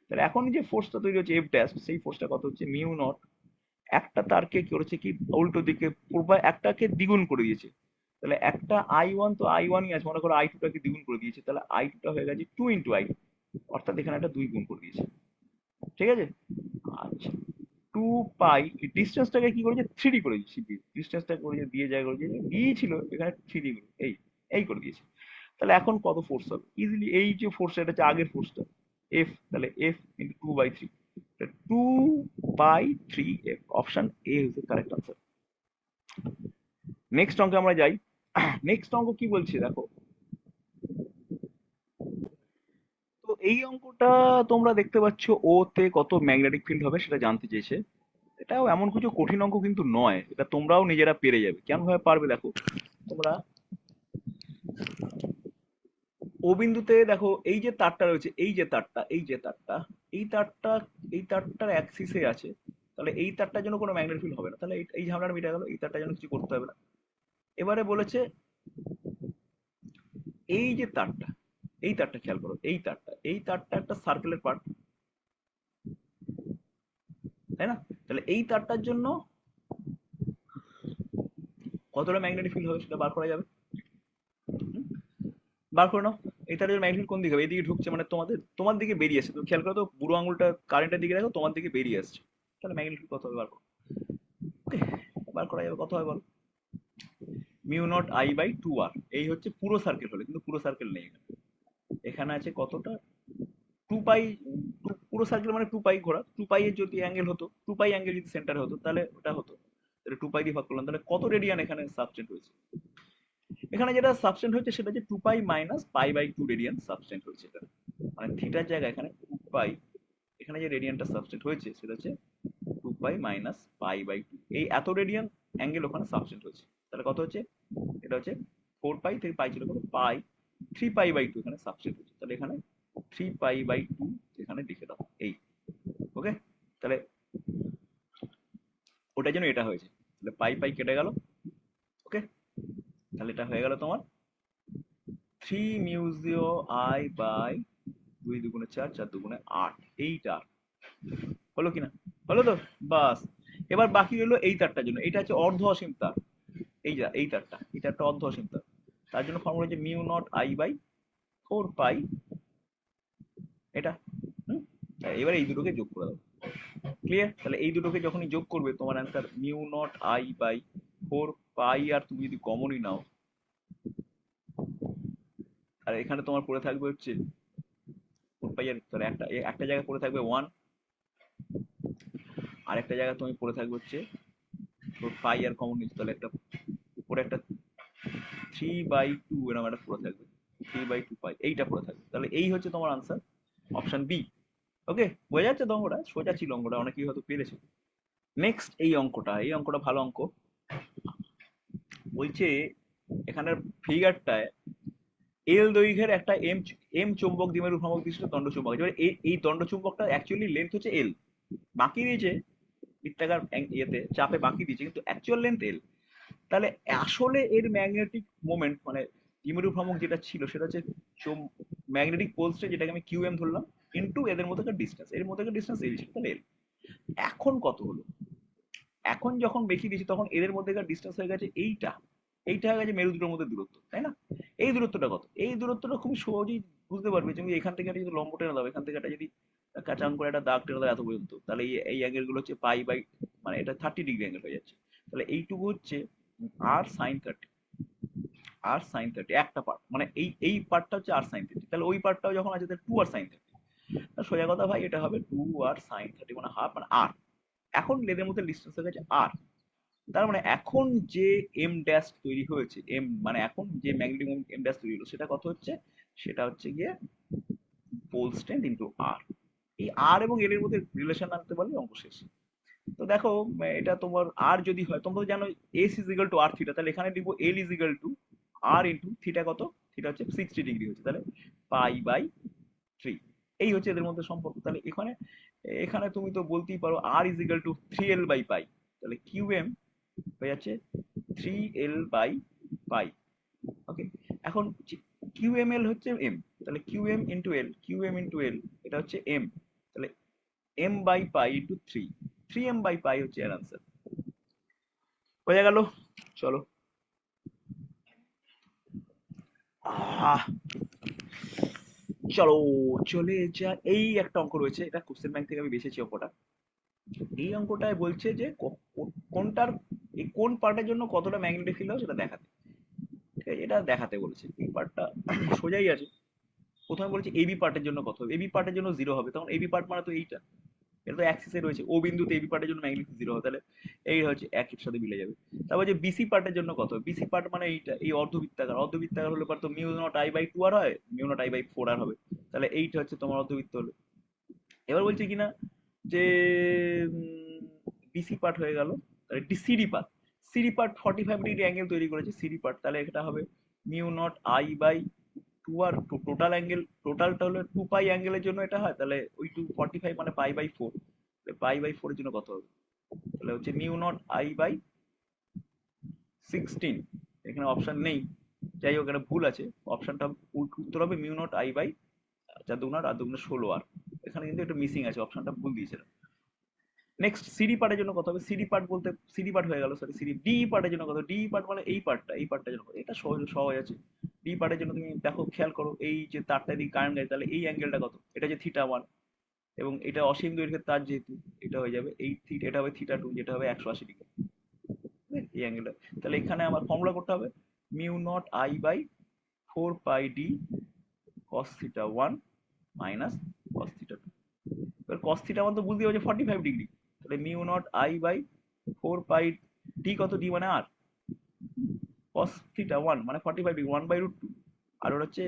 তাহলে এখন যে ফোর্সটা তৈরি হচ্ছে এফ ড্যাশ, সেই ফোর্সটা কত হচ্ছে মিউ নট। একটা তারকে কি করেছে কি উল্টো দিকে পূর্ব একটাকে দ্বিগুণ করে দিয়েছে। তাহলে একটা আই ওয়ান তো আই ওয়ানই আছে, মনে করো আই টুটাকে দ্বিগুণ করে দিয়েছে, তাহলে আই টুটা হয়ে গেছে টু ইন্টু আই, অর্থাৎ এখানে একটা দুই গুণ করে দিয়েছে। ঠিক আছে? আচ্ছা, টু পাই, ডিস্টেন্সটাকে কি করেছে থ্রি করে দিয়েছি, ডিস্টেন্সটা করেছে দিয়ে যায় করেছে ডি ছিল, এখানে থ্রি এই এই করে দিয়েছে। তাহলে এখন কত ফোর্স হবে ইজিলি, এই যে ফোর্স এটা হচ্ছে আগের ফোর্সটা এফ, তাহলে F into two by three, two by three F, option A হচ্ছে কারেক্ট আনসার। নেক্সট অঙ্কে আমরা যাই। নেক্সট অঙ্ক কি বলছে দেখো। তো এই অঙ্কটা তোমরা দেখতে পাচ্ছ, ও তে কত ম্যাগনেটিক ফিল্ড হবে সেটা জানতে চেয়েছে। এটাও এমন কিছু কঠিন অঙ্ক কিন্তু নয়, এটা তোমরাও নিজেরা পেরে যাবে। কেমন ভাবে পারবে দেখো, তোমরা ও বিন্দুতে দেখো এই যে তারটা রয়েছে, এই তারটার অ্যাক্সিসে আছে। তাহলে এই তারটার জন্য কোনো ম্যাগনেটিক ফিল্ড হবে না, তাহলে এই ঝামেলাটা মিটে গেল, এই তারটার জন্য কিছু করতে হবে না। এবারে বলেছে এই যে তারটা, এই তারটা খেয়াল করো, এই তারটা একটা সার্কেলের পার্ট, তাই না? তাহলে এই তারটার জন্য কতটা ম্যাগনেটিক ফিল্ড হবে সেটা বার করা যাবে। হুম? বার করে নাও। এই তারের ম্যাগনেট কোন দিকে হবে, এইদিকে ঢুকছে মানে তোমার দিকে বেরিয়ে আসছে, তো খেয়াল করো তো, বুড়ো আঙুলটা কারেন্টের দিকে দেখো, তোমার দিকে বেরিয়ে আসছে। তাহলে ম্যাগনেট ফিল্ড কত হবে বার করো। ওকে, বার করা যাবে, কত হয় বলো। Mu not I by two R, এই হচ্ছে পুরো সার্কেল হলে, কিন্তু পুরো সার্কেল নেই এখানে। এখানে আছে কতটা, টু পাই। পুরো সার্কেল মানে টু পাই ঘোরা, টু পাই এর যদি অ্যাঙ্গেল হতো, টু পাই অ্যাঙ্গেল যদি সেন্টারে হতো তাহলে ওটা হতো। তাহলে টু পাই দিয়ে ভাগ করলাম, তাহলে কত রেডিয়ান এখানে সাবস্টেন্ট হয়েছে। এখানে যেটা সাবস্টেন্ট হচ্ছে সেটা হচ্ছে two pi minus pi by two radian subtend হয়েছে এটা, মানে থিটার জায়গায় এখানে টু পাই, এখানে যে রেডিয়ানটা সাবস্টেন্ট হয়েছে সেটা হচ্ছে two pi minus pi by two, এই এত রেডিয়ান অ্যাঙ্গেল ওখানে সাবস্টেন্ট হয়েছে। তাহলে কত হচ্ছে, এটা হচ্ছে ফোর পাই থেকে পাই ছিল কত পাই, থ্রি পাই বাই টু এখানে সাবস্টেন্ট হচ্ছে, তাহলে এখানে থ্রি পাই বাই টু এখানে লিখে দাও এই। ওকে, তাহলে ওটার জন্য এটা হয়েছে, তাহলে পাই পাই কেটে গেল। ওকে, তাহলে এটা হয়ে গেল তোমার থ্রি মিউজিও আই বাই দুই দুগুণে চার, চার দুগুণে আট, এইটা হলো কিনা, হলো তো, বাস। এবার বাকি রইলো এই তারটার জন্য, এটা হচ্ছে অর্ধ অসীম তার, এই তারটা, এটা একটা অর্ধ অসীম তার, তার জন্য ফর্মুলা হচ্ছে mu not I by four pi এটা। হুম, এবার এই দুটোকে যোগ করে দাও, ক্লিয়ার। তাহলে এই দুটোকে যখনই যোগ করবে তোমার answer mu not I by four pi, আর তুমি যদি কমনই নাও, আর এখানে তোমার পড়ে থাকবে হচ্ছে ফোর পাই, আর তাহলে একটা একটা জায়গায় পড়ে থাকবে ওয়ান, আর একটা জায়গায় তুমি পড়ে থাকবে হচ্ছে তোর পাই আর কমন নিচ্ছে, তাহলে একটা উপরে একটা থ্রি বাই টু এরকম একটা পড়ে থাকবে, থ্রি বাই টু পাই এইটা পড়ে থাকবে। তাহলে এই হচ্ছে তোমার আনসার, অপশন বি। ওকে, বোঝা যাচ্ছে তো অঙ্কটা সোজা ছিল, অঙ্কটা অনেকেই হয়তো পেরেছে। নেক্সট এই অঙ্কটা ভালো অঙ্ক। বলছে এখানের ফিগারটায় এল দৈর্ঘ্যের একটা এম এম চৌম্বক দ্বিমেরু ভ্রামক বিশিষ্ট দণ্ডচুম্বক আছে। এবার এই দণ্ডচুম্বকটা অ্যাকচুয়ালি লেন্থ হচ্ছে এল, বাকি দিয়েছে বৃত্তাকার ইয়েতে চাপে বাকি দিয়েছে, কিন্তু অ্যাকচুয়াল লেন্থ এল। তাহলে আসলে এর ম্যাগনেটিক মোমেন্ট মানে দ্বিমেরু ভ্রামক যেটা ছিল সেটা হচ্ছে ম্যাগনেটিক পোলসে, যেটাকে আমি কিউ এম ধরলাম, ইন্টু এদের মধ্যেকার ডিস্টেন্স, এর মধ্যেকার ডিস্টেন্স এল ছিল, তাহলে এল। এখন কত হলো? এখন যখন বেশি দিয়েছি তখন এদের মধ্যেকার ডিস্টেন্স হয়ে গেছে এইটা, এইটা হয়ে গেছে মেরু দুটোর মধ্যে দূরত্ব, তাই না? এই দূরত্বটা কত? এই দূরত্বটা খুব সহজেই বুঝতে পারবে। তুমি এখান থেকে একটা যদি লম্ব টেনে দাও, এখান থেকে একটা যদি কাঁচাং করে একটা দাগ টেনে দাও এত পর্যন্ত, তাহলে এই অ্যাঙ্গেল গুলো হচ্ছে পাই বাই, মানে এটা 30 ডিগ্রি অ্যাঙ্গেল হয়ে যাচ্ছে। তাহলে এইটুকু হচ্ছে r sin 30, r sin 30 একটা পার্ট, মানে এই পার্টটা হচ্ছে r sin 30, তাহলে ওই পার্টটাও যখন আছে তাহলে 2r sin 30। সোজা কথা ভাই, এটা হবে 2r sin 30 মানে হাফ, মানে আর। এখন লেদের মধ্যে ডিস্টেন্স হয়ে গেছে আর। তার মানে এখন যে এম ড্যাশ তৈরি হয়েছে, এম মানে এখন যে ম্যাগনেটিক মোমেন্ট এম ড্যাশ তৈরি হলো সেটা কত হচ্ছে? সেটা হচ্ছে গিয়ে পোল স্ট্রেংথ ইন্টু আর। এই আর এবং এল এর মধ্যে রিলেশন আনতে পারলে অঙ্ক শেষ। তো দেখো, এটা তোমার আর যদি হয়, তোমরা তো জানো S is equal to R theta, তাহলে এখানে লিখবো L is equal to R into theta কত? থিটা হচ্ছে 60 ডিগ্রি হচ্ছে, তাহলে পাই বাই 3। এই হচ্ছে এদের মধ্যে সম্পর্ক। তাহলে এখানে এখানে তুমি তো বলতেই পারো R is equal to 3l by pi, তাহলে কিউ এম হয়ে যাচ্ছে 3l বাই পাই। ওকে, এখন কিউ এম এল হচ্ছে এম, তাহলে Q M into L, Q M into L, এটা হচ্ছে এম, তাহলে M by pi into 3 M by pi হচ্ছে এর আনসার। বোঝা গেল? চলো। আহ চলো চলে যা। এই একটা অঙ্ক রয়েছে, এটা কোশ্চেন ব্যাংক থেকে আমি বেছেছি অঙ্কটা। এই অঙ্কটায় বলছে যে কোনটার কোন পার্টের জন্য কতটা ম্যাগনেটিক ফিল্ড হবে সেটা দেখাতে। ঠিক আছে, এটা দেখাতে বলেছে। এই পার্টটা সোজাই আছে। প্রথমে বলছে এবি পার্টের জন্য কত হবে, এবি পার্টের জন্য 0 হবে, তখন এবি পার্ট মানে তো এইটা, এটা তো অ্যাক্সিসে রয়েছে, ও বিন্দুতে এবি পার্টের জন্য ম্যাগনেটিক 0 হবে, তাহলে এই হচ্ছে একের সাথে মিলে যাবে। তারপর যে বিসি পার্টের জন্য কত হবে, বিসি পার্ট মানে এইটা, এই অর্ধবৃত্তাকার, অর্ধবৃত্তাকার হলে পর তো মিউ নট আই বাই 2 আর হয়, মিউ নট আই বাই 4 আর হবে, তাহলে এইটা হচ্ছে তোমার অর্ধবৃত্ত হলো। এবার বলছে কিনা যে বিসি পার্ট হয়ে গেল, তাহলে CD part, CD part 45 degree angle তৈরি করেছে সিডি পার্ট, তাহলে এটা হবে mu not I by 2 R total angle, টোটালটা হলো 2 পাই অ্যাঙ্গেলের জন্য এটা হয়, তাহলে ওই 245 মানে পাই বাই 4, পাই বাই 4 এর জন্য কত হবে? তাহলে হচ্ছে মিউ নট আই বাই 16। এখানে অপশন নেই, যাই হোক এটা ভুল আছে, অপশনটা উত্তর হবে মিউ নট আই বাই 4 দুগুণা 8 দুগুণা 16 আর। এখানে কিন্তু একটা মিসিং আছে, অপশনটা ভুল দিয়েছিলাম। নেক্সট সিডি পার্টের জন্য কত হবে, সিডি পার্ট বলতে সিডি পার্ট হয়ে গেল, সরি সিডি ডি পার্টের জন্য কত, ডি পার্ট মানে এই পার্টটা, এই পার্টটার জন্য কত, এটা সহজ সহজ আছে। ডি পার্টের জন্য তুমি দেখো, খেয়াল করো, এই যে তারটা দিকে কারেন্ট গেছে, তাহলে এই অ্যাঙ্গেলটা কত, এটা যে থিটা 1, এবং এটা অসীম দৈর্ঘ্যের তার যেহেতু, এটা হয়ে যাবে এই থিটা, এটা হবে থিটা 2, যেটা হবে 180 ডিগ্রি, এই অ্যাঙ্গেলটা। তাহলে এখানে আমার ফর্মুলা করতে হবে mu not I by 4 pi D cos theta 1 minus cos theta 2। এবার কস থিটা 1 তো বুঝতে পারছি 45 ডিগ্রি, তাহলে mu not I by 4 pi D কত, ডি মানে আর, কস থিটা 1 মানে 45 ডিগ্রি 1/√2, আর ওটা হচ্ছে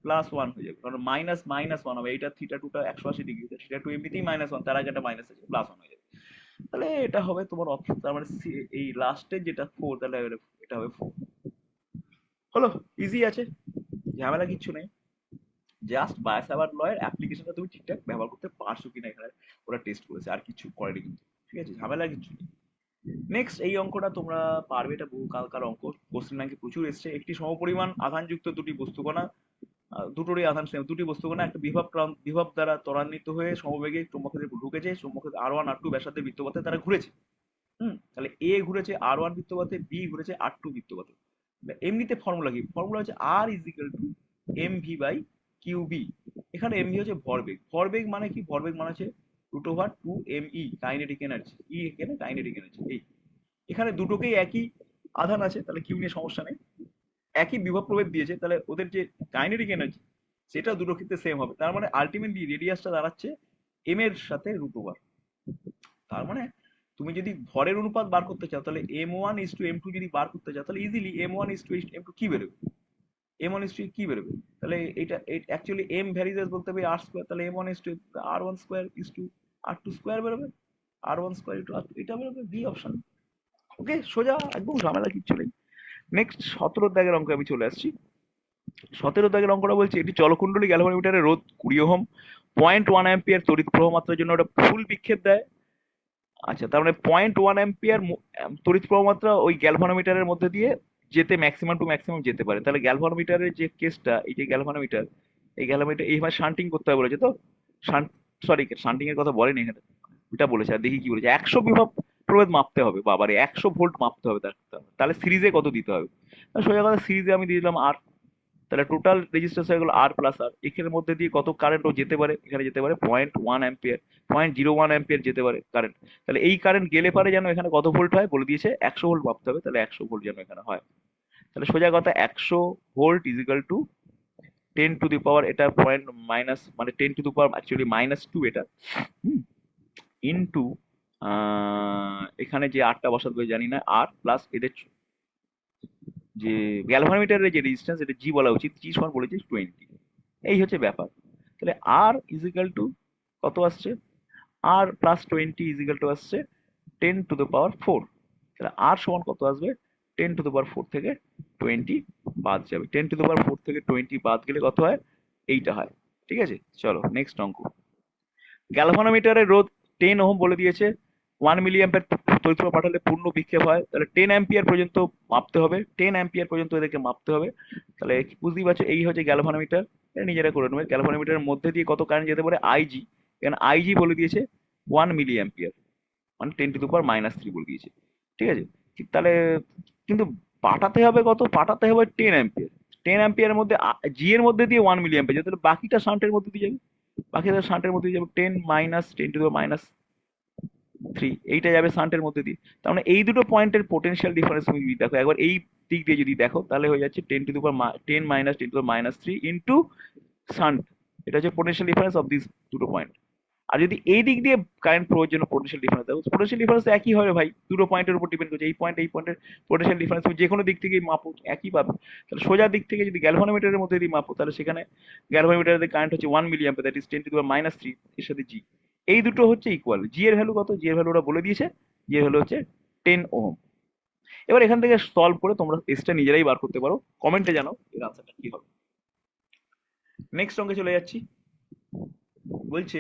+1 হয়ে যাবে, কারণ মাইনাস মাইনাস 1 হবে, এইটা থিটা 2টা 180 ডিগ্রি, থিটা 2 এমনিতেই −1, তার আগে একটা মাইনাস আছে, +1 হয়ে যাবে। তাহলে এটা হবে তোমার অপশন, তার মানে এই লাস্টের যেটা 4, তাহলে এটা হবে 4। হলো, ইজি আছে, ঝামেলা কিচ্ছু নেই। জাস্ট বায়াসাভার্ট ল এর অ্যাপ্লিকেশনটা তুমি ঠিকঠাক ব্যবহার করতে পারছো কিনা এখানে ওরা টেস্ট করেছে, আর কিছু করেনি কিন্তু। ঠিক আছে, ঝামেলা কিছু নেই। নেক্সট এই অঙ্কটা তোমরা পারবে, এটা বহু কালকার অঙ্ক, কোশ্চেন ব্যাংকে প্রচুর এসছে। একটি সমপরিমাণ আধানযুক্ত দুটি বস্তুকণা, দুটোরই আধান সেম, দুটি বস্তুকণা একটা বিভব দ্বারা ত্বরান্বিত হয়ে সমবেগে চৌম্বকক্ষেত্রে ঢুকেছে, চৌম্বকক্ষেত্র R1 R2 ব্যাসার্ধের বৃত্তপথে তারা ঘুরেছে। তাহলে এ ঘুরেছে R1 বৃত্তপথে, বি ঘুরেছে R2 বৃত্তপথে। এমনিতে ফর্মুলা কি, ফর্মুলা হচ্ছে R is equal to M V by Q B. এখানে এম ভি হচ্ছে ভরবেগ, ভরবেগ মানে কি, ভরবেগ মানে হচ্ছে √2 mE কাইনেটিক এনার্জি, ই এখানে কাইনেটিক এনার্জি। এই এখানে দুটোকেই একই আধান আছে, তাহলে কিউ নিয়ে সমস্যা নেই, একই বিভব প্রভেদ দিয়েছে, তাহলে ওদের যে কাইনেটিক এনার্জি সেটা দুটো ক্ষেত্রে সেম হবে, তার মানে আলটিমেটলি রেডিয়াসটা দাঁড়াচ্ছে এম এর সাথে √2। তার মানে তুমি যদি ভরের অনুপাত বার করতে চাও, তাহলে M1:M2 যদি বার করতে চাও, তাহলে ইজিলি M1:M2 কি বেরোবে, m1 কি বেরোবে? তাহলে এটা অ্যাকচুয়ালি m ভ্যারিজ বলতে হবে r স্কোয়ার, তাহলে m1 r1 square r2 square বেরোবে, r1 স্কোয়ার এটা বেরোবে, বি অপশন। ওকে, সোজা, একদম ঝামেলা কিচ্ছু নেই। নেক্সট 17 দাগের অঙ্কে আমি চলে আসছি। 17 দাগের অঙ্কটা বলছে একটি জলকুণ্ডলী গ্যালভানোমিটারের রোধ 20 ওহম, 0.1 অ্যাম্পিয়ার তড়িৎ প্রবাহ মাত্রার জন্য ওটা ফুল বিক্ষেপ দেয়। আচ্ছা, তার মানে 0.1 অ্যাম্পিয়ার তড়িৎ প্রবাহ মাত্রা ওই গ্যালভানোমিটারের মধ্যে দিয়ে যেতে ম্যাক্সিমাম টু ম্যাক্সিমাম যেতে পারে। তাহলে গ্যালভানোমিটারের যে কেসটা, এই যে গ্যালভানোমিটার, এই গ্যালভানোমিটার এইভাবে শান্টিং করতে হবে বলেছে তো। সরি, শান্টিং এর কথা বলেনি এখানে, এটা বলেছে। আর দেখি কি বলেছে, 100 বিভব প্রভেদ মাপতে হবে, বাবারে 100 ভোল্ট মাপতে হবে তার। তাহলে সিরিজে কত দিতে হবে? তাহলে সোজা কথা, সিরিজে আমি দিয়ে দিলাম আর। তাহলে টোটাল রেজিস্ট্যান্স হয়ে গেল আর প্লাস আর। এখানের মধ্যে দিয়ে কত কারেন্ট ও যেতে পারে? এখানে যেতে পারে 0.1 অ্যাম্পিয়ার, 0.01 অ্যাম্পিয়ার যেতে পারে কারেন্ট। তাহলে এই কারেন্ট গেলে পারে যেন এখানে কত ভোল্ট হয় বলে দিয়েছে, 100 ভোল্ট মাপতে হবে। তাহলে 100 ভোল্ট যেন এখানে হয়। তাহলে সোজা কথা, 100 volt is equal to 10 to the power, এটা পয়েন্ট মাইনাস মানে 10 টু দি পাওয়ার অ্যাকচুয়ালি -2 এটা, ইন্টু এখানে যে আরটা বসাতে জানি না, আর প্লাস এদের যে গ্যালভানোমিটারের যে রেজিস্ট্যান্স, এটা জি বলা উচিত, জি সমান বলেছে 20। এই হচ্ছে ব্যাপার। তাহলে আর ইজ ইকাল টু কত আসছে? আর প্লাস 20 ইজ ইকাল টু আসছে 10 টু দ্য পাওয়ার 4। তাহলে আর সমান কত আসবে? 10 টু দ্য পাওয়ার 4 থেকে 20 বাদ যাবে। 10 টু দ্য পাওয়ার 4 থেকে 20 বাদ গেলে কত হয়? এইটা হয়। ঠিক আছে, চলো নেক্সট অঙ্ক। গ্যালভানোমিটারের রোধ 10 ওহম বলে দিয়েছে, 1 মিলি অ্যাম্পিয়ার তড়িৎ প্রবাহ পাঠালে পূর্ণ বিক্ষেপ হয়। তাহলে 10 অ্যাম্পিয়ার পর্যন্ত মাপতে হবে, 10 অ্যাম্পিয়ার পর্যন্ত এদেরকে মাপতে হবে। তাহলে বুঝতেই পারছো, এই হচ্ছে গ্যালভানোমিটার। এটা নিজেরা করে নেবে। গ্যালভানোমিটারের মধ্যে দিয়ে কত কারেন্ট যেতে পারে? আইজি। এখানে আইজি বলে দিয়েছে 1 মিলি অ্যাম্পিয়ার, মানে 10 টু দ্য পাওয়ার -3 বলে দিয়েছে। ঠিক আছে, তাহলে কিন্তু পাঠাতে হবে কত? পাঠাতে হবে 10 অ্যাম্পিয়ার। 10 অ্যাম্পিয়ারের মধ্যে জি এর মধ্যে দিয়ে 1 মিলি অ্যাম্পিয়ার, তাহলে বাকিটা শান্টের মধ্যে দিয়ে যাবে। বাকিটা শান্টের মধ্যে দিয়ে যাবে, 10 - 10 টু দ্য-3, এইটা যাবে শান্টের মধ্যে দিয়ে। তার মানে এই দুটো পয়েন্টের পোটেনশিয়াল ডিফারেন্স তুমি যদি দেখো একবার এই দিক দিয়ে যদি দেখো, তাহলে হয়ে যাচ্ছে 10 - 10 - 10 টু দ্য-3 ইন্টু শান্ট। এটা হচ্ছে পোটেনশিয়াল ডিফারেন্স অফ দিস দুটো পয়েন্ট। আর যদি এই দিক দিয়ে কারেন্ট প্রয়োগের জন্য পোটেনশিয়াল ডিফারেন্স দেখো, পোটেনশিয়াল ডিফারেন্স একই হবে ভাই, দুটো পয়েন্টের উপর ডিপেন্ড করছে। এই পয়েন্টের পোটেনশিয়াল ডিফারেন্স তুমি যে কোনো দিক থেকে মাপো একই পাবে। তাহলে সোজা দিক থেকে যদি গ্যালভানোমিটারের মধ্যে যদি মাপো, তাহলে সেখানে গ্যালভানোমিটারের কারেন্ট হচ্ছে 1 milli ampere, that is 10 to the এর সাথে জি। এই দুটো হচ্ছে ইকুয়াল। জি এর ভ্যালু কত? জি এর ভ্যালু ওরা বলে দিয়েছে, জি এর ভ্যালু হচ্ছে 10 ওহম। এবার এখান থেকে সলভ করে তোমরা এসটা নিজেরাই বার করতে পারো, কমেন্টে জানাও এর আনসারটা কি হবে। নেক্সট অঙ্কে চলে যাচ্ছি। বলছে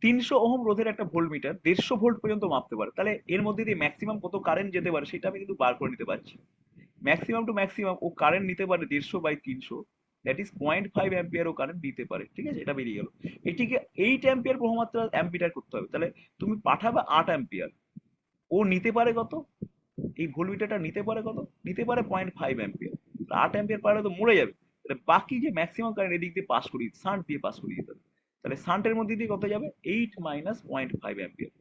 300 ওহম রোধের একটা ভোল্টমিটার 150 ভোল্ট পর্যন্ত মাপতে পারে। তাহলে এর মধ্যে দিয়ে ম্যাক্সিমাম কত কারেন্ট যেতে পারে সেটা আমি কিন্তু বার করে নিতে পারছি। ম্যাক্সিমাম টু ম্যাক্সিমাম ও কারেন্ট নিতে পারে 150/300, দ্যাট ইজ 0.5 অ্যাম্পিয়ার ও কারেন্ট দিতে পারে। ঠিক আছে, এটা বেরিয়ে গেল। এটিকে 8 অ্যাম্পিয়ার প্রবাহমাত্রা অ্যাম্পিটার করতে হবে। তাহলে তুমি পাঠাবে 8 অ্যাম্পিয়ার, ও নিতে পারে কত? এই ভোল্টমিটারটা নিতে পারে কত? নিতে পারে 0.5 অ্যাম্পিয়ার। 8 অ্যাম্পিয়ার পারে তো মরে যাবে। তাহলে বাকি যে ম্যাক্সিমাম কারেন্ট এদিক দিয়ে পাস করিয়ে, শান্ট দিয়ে পাস করিয়ে দিতে হবে। তাহলে শান্টের মধ্যে দিয়ে কত যাবে? 8 - 0.5 অ্যাম্পিয়ার,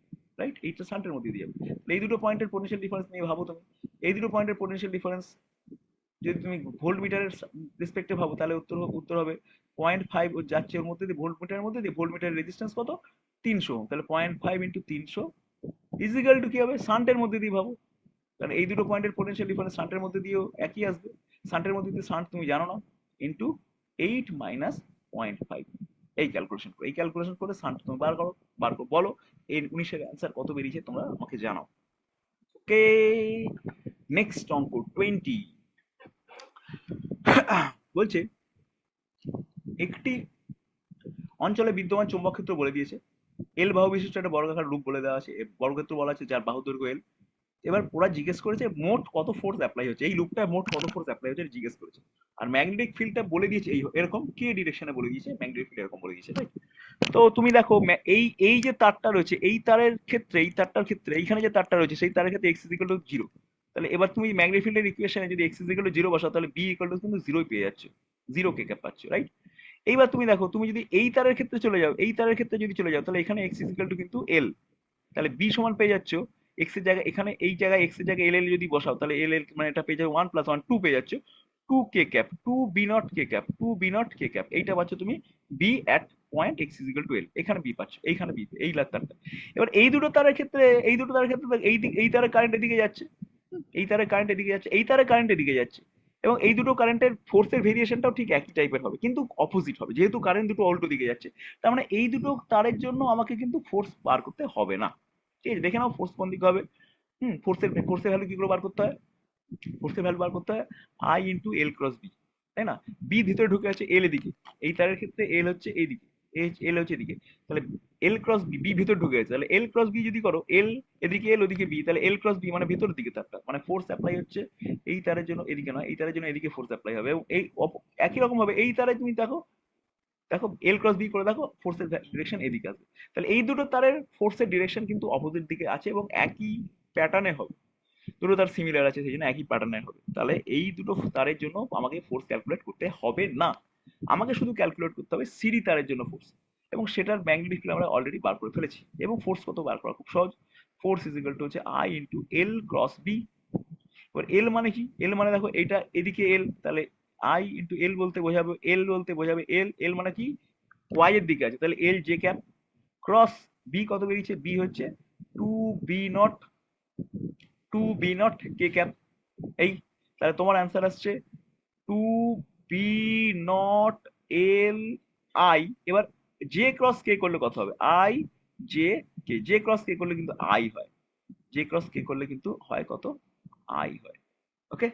রাইট? এইটা শান্টের মধ্যে দিয়ে যাবে। তাহলে এই দুটো পয়েন্টের পোটেনশিয়াল ডিফারেন্স নিয়ে ভাবো তুমি। এই দুটো পয়েন্টের পোটেনশিয়াল ডিফারেন্স যদি তুমি ভোল্ট মিটারের রেসপেক্টে ভাবো, তাহলে উত্তর হবে 0.5 যাচ্ছে ওর মধ্যে দিয়ে, ভোল্ট মিটারের মধ্যে দিয়ে। ভোল্ট মিটারের রেজিস্ট্যান্স কত? 300। তাহলে 0.5 ইন্টু 300 ইজিক্যাল টু কি হবে? শান্টের মধ্যে দিয়ে ভাবো, কারণ এই দুটো পয়েন্টের পোটেনশিয়াল ডিফারেন্স শান্টের মধ্যে দিয়েও একই আসবে। শান্টের মধ্যে দিয়ে শান্ট তুমি জানো না, ইন্টু 8 - 0.5। এই ক্যালকুলেশন করে শান্ট তুমি বার করো বলো এই 19-এর অ্যান্সার কত বেরিয়েছে তোমরা আমাকে জানাও। ওকে, নেক্সট অঙ্ক 20। বলছে একটি অঞ্চলে বিদ্যমান চৌম্বক ক্ষেত্র বলে দিয়েছে, এল বাহু বিশিষ্ট একটা বর্গাকার রূপ বলে দেওয়া আছে, বর্গক্ষেত্র বলা আছে যার বাহু দৈর্ঘ্য এল। এবার ওরা জিজ্ঞেস করেছে মোট কত ফোর্স অ্যাপ্লাই হচ্ছে, এই লুপটায় মোট কত ফোর্স অ্যাপ্লাই হচ্ছে জিজ্ঞেস করেছে। আর ম্যাগনেটিক ফিল্ডটা বলে দিয়েছে এই এরকম কে ডিরেকশনে বলে দিয়েছে, ম্যাগনেটিক ফিল্ড এরকম বলে দিয়েছে, তাই? তো তুমি দেখো এই এই যে তারটা রয়েছে, এই তারের ক্ষেত্রে, এই তারটার ক্ষেত্রে এইখানে যে তারটা রয়েছে সেই তারের ক্ষেত্রে এক্স ইজ ইকুয়াল টু 0। তাহলে এবার তুমি ম্যাগনেটিক ফিল্ডের ইকুয়েশনে যদি এক্স ইজ ইকুয়াল টু 0 বসাও, তাহলে বি ইকুয়াল টু কিন্তু 0 পেয়ে যাচ্ছে, 0 কে ক্যাপ পাচ্ছ, রাইট? এইবার তুমি দেখো, তুমি যদি এই তারের ক্ষেত্রে চলে যাও, এই তারের ক্ষেত্রে যদি চলে যাও, তাহলে এখানে এক্স ইজ ইকুয়াল টু কিন্তু এল। তাহলে বি সমান পেয়ে যাচ্ছ এক্স এর জায়গায়, এখানে এই জায়গায় এক্স এর জায়গায় এল এল যদি বসাও, তাহলে এল এল মানে এটা পেয়ে যাবে 1 + 1 2 পেয়ে যাচ্ছ, 2 K cap, 2 B not K cap, 2 B not K cap. এইটা পাচ্ছ তুমি B at point X is equal to L. এখানে বি পাচ্ছ, এইখানে বি, এই তারটা। এবার এই দুটো তারের ক্ষেত্রে, এই দুটো তারের ক্ষেত্রে এই তারের কারেন্ট এদিকে যাচ্ছে, এই তারের কারেন্ট এদিকে যাচ্ছে, এই তারের কারেন্ট এদিকে যাচ্ছে। এবং এই দুটো কারেন্টের ফোর্সের ভেরিয়েশনটাও ঠিক একই টাইপের হবে, কিন্তু অপোজিট হবে, যেহেতু কারেন্ট দুটো উল্টো দিকে যাচ্ছে। তার মানে এই দুটো তারের জন্য আমাকে কিন্তু ফোর্স বার করতে হবে না। ঠিক আছে, দেখে নাও ফোর্স কোন দিকে হবে। ফোর্সের ভ্যালু কি করে বার করতে হয়? ফোর্সের ভ্যালু বার করতে হয় I into L cross B, তাই না? বি ভিতরে ঢুকে আছে এল এদিকে, এই তারের ক্ষেত্রে এল হচ্ছে এইদিকে, এল হচ্ছে এদিকে, তাহলে এল ক্রস বি, বি ভিতরে ঢুকে আছে, তাহলে এল ক্রস বি যদি করো, এল এদিকে এল ওদিকে বি, তাহলে এল ক্রস বি মানে ভিতরের দিকে তারটা, মানে ফোর্স অ্যাপ্লাই হচ্ছে এই তারের জন্য এদিকে নয়, এই তারের জন্য এদিকে ফোর্স অ্যাপ্লাই হবে। এবং একই রকম ভাবে এই তারে তুমি দেখো, দেখো এল ক্রস বি করে দেখো, ফোর্সের ডিরেকশন এদিকে আসবে। তাহলে এই দুটো তারের ফোর্সের ডিরেকশন কিন্তু অপোজিট দিকে আছে এবং একই প্যাটার্নে হবে, দুটো তার সিমিলার আছে সেই জন্য একই প্যাটার্নের হবে। তাহলে এই দুটো তারের জন্য আমাকে ফোর্স ক্যালকুলেট করতে হবে না, আমাকে শুধু ক্যালকুলেট করতে হবে সিডি তারের জন্য ফোর্স, এবং সেটার ম্যাগনেটিক ফিল্ড আমরা অলরেডি বার করে ফেলেছি। এবং ফোর্স কত বার করা খুব সহজ, ফোর্স ইজ ইকুয়াল টু হচ্ছে I into L cross B. এবার এল মানে কি? এল মানে দেখো এটা এদিকে এল, তাহলে আই ইন্টু এল বলতে বোঝাবে, এল বলতে বোঝাবে এল, এল মানে কি ওয়াই এর দিকে আছে, তাহলে L J cap cross B কত বেরিয়েছে, বি হচ্ছে two B not, two B not K cap. এই, তাহলে তোমার অ্যান্সার আসছে two B not L I. এবার জে ক্রস কে করলে কত হবে? I J K, J cross K করলে কিন্তু আই হয়, জে ক্রস কে করলে কিন্তু হয় কত? আই হয়। ওকে,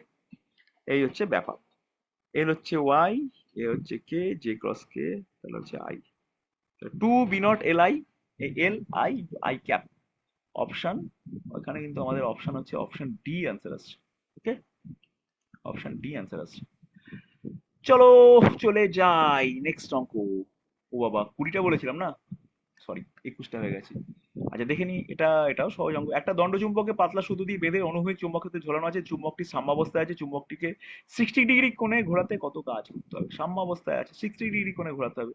এই হচ্ছে ব্যাপার। এল হচ্ছে ওয়াই, এ হচ্ছে কে, জে ক্রস কে, তাহলে হচ্ছে I. Two B not L I, L I I cap. Option, ওখানে কিন্তু আমাদের অপশন হচ্ছে অপশন ডি অ্যান্সার আসছে। ওকে, অপশন ডি অ্যান্সার আসছে। চলো চলে যাই নেক্সট অঙ্ক। ও বাবা, 20টা বলেছিলাম না, সরি 21টা হয়ে গেছে। আচ্ছা দেখে নি, এটাও সহজ অঙ্ক। একটা দণ্ডচুম্বকে পাতলা সুতো দিয়ে বেঁধে অনুভূমিক চুম্বক ক্ষেত্রে ঝোলানো আছে, চুম্বকটি সাম্যাবস্থায় আছে, চুম্বকটিকে 60 ডিগ্রি কোণে ঘোরাতে কত কাজ করতে হবে? সাম্যাবস্থায় আছে, 60 ডিগ্রি কোণে ঘোরাতে হবে।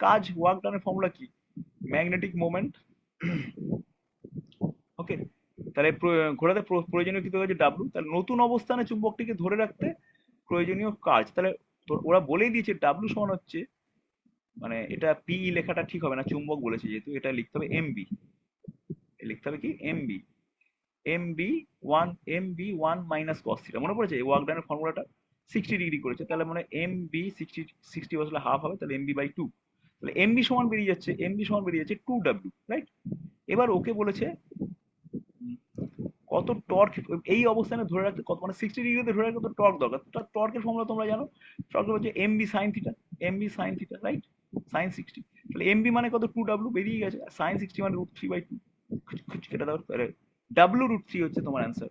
কাজ, ওয়ার্ক ডানের ফর্মুলা কি? Magnetic moment. ওকে, তাহলে ঘোরাতে প্রয়োজনীয় কৃত হচ্ছে ডাব্লু। তাহলে নতুন অবস্থানে চুম্বকটিকে ধরে রাখতে প্রয়োজনীয় কাজ, তাহলে ওরা বলেই দিয়েছে ডাব্লু সমান হচ্ছে, মানে এটা পি লেখাটা ঠিক হবে না, চুম্বক বলেছে যেহেতু, এটা লিখতে হবে এমবি, লিখতে হবে কি MB, MB one, MB one minus cos theta. মনে পড়েছে ওয়ার্ক ডানের ফর্মুলাটা? 60 ডিগ্রি করেছে, তাহলে মানে এমবি সিক্সটি, সিক্সটি বসলে হাফ হবে, তাহলে এমবি বাই টু। তাহলে এমবি সমান বেরিয়ে যাচ্ছে, এমবি সমান বেরিয়ে যাচ্ছে টু ডাব্লু, রাইট? এবার ওকে বলেছে কত টর্ক এই অবস্থানে ধরে রাখতে, কত মানে 60 ডিগ্রিতে ধরে রাখতে কত টর্ক দরকার। টর্কের ফর্মুলা তোমরা জানো, টর্ক হচ্ছে MB sine theta, MB sine theta, right? Sine 60, তাহলে এমবি মানে কত? টু ডাব্লু, বেরিয়ে গেছে। সাইন 60 মানে রুট থ্রি বাই টু, কেটে দাও, ডাব্লু রুট থ্রি হচ্ছে তোমার অ্যান্সার,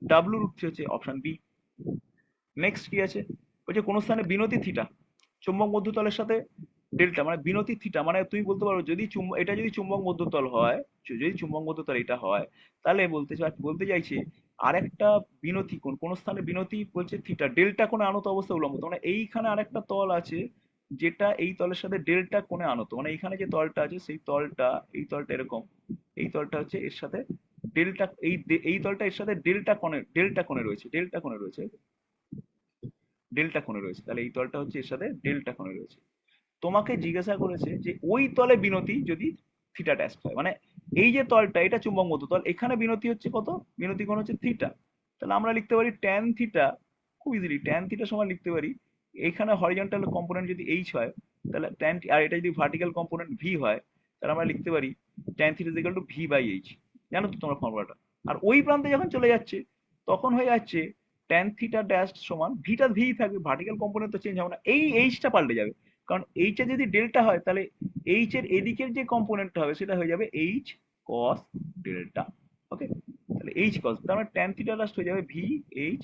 ডাব্লু রুট থ্রি হচ্ছে অপশন বি। নেক্সট কি আছে? বলছে কোন স্থানে বিনতি থিটা চুম্বক মধ্যতলের সাথে ডেল্টা, মানে বিনতি থিটা মানে তুমি বলতে পারো যদি এটা যদি চুম্বক মধ্যতল হয়, যদি চুম্বক মধ্যতল এটা হয়, তাহলে বলতে চাইছে আরেকটা বিনতি কোণ, কোন স্থানে বিনতি বলছে থিটা, ডেল্টা কোণে আনত অবস্থা উল্লম্ব, মানে এইখানে আরেকটা তল আছে যেটা এই তলের সাথে ডেল্টা কোণে আনত, মানে এইখানে যে তলটা আছে সেই তলটা, এই তলটা এরকম, এই তলটা হচ্ছে এর সাথে ডেল্টা, এই তলটা এর সাথে ডেল্টা কোণে রয়েছে, ডেল্টা কোণে রয়েছে, ডেল্টা কোণে রয়েছে, তাহলে এই তলটা হচ্ছে এর সাথে ডেল্টা কোণে রয়েছে। তোমাকে জিজ্ঞাসা করেছে যে ওই তলে বিনতি যদি থিটা ড্যাশ হয়, মানে এই যে তলটা এটা চুম্বক মধ্যতল, এখানে বিনতি হচ্ছে কত? বিনতি কোণ হচ্ছে থিটা, তাহলে আমরা লিখতে পারি ট্যান থিটা, খুব ইজিলি ট্যান থিটা সমান লিখতে পারি, এইখানে হরিজন্টাল কম্পোনেন্ট যদি এইচ হয়, তাহলে ট্যান, আর এটা যদি ভার্টিক্যাল কম্পোনেন্ট ভি হয়, তাহলে আমরা লিখতে পারি tan theta is equal to V by H. জানো তো তোমরা ফর্মুলাটা? আর ওই প্রান্তে যখন চলে যাচ্ছে তখন হয়ে যাচ্ছে ট্যান থিটা ড্যাশ সমান, ভিটা ভি থাকবে, ভার্টিক্যাল কম্পোনেন্ট তো চেঞ্জ হবে না, এই এইচটা পাল্টে যাবে, কারণ এইচ এর যদি ডেল্টা হয় তাহলে এইচ এর এদিকের যে কম্পোনেন্টটা হবে সেটা হয়ে যাবে এইচ কস ডেল্টা। ওকে, তাহলে এইচ কস, তার মানে ট্যান থিটা লাস্ট হয়ে যাবে ভি এইচ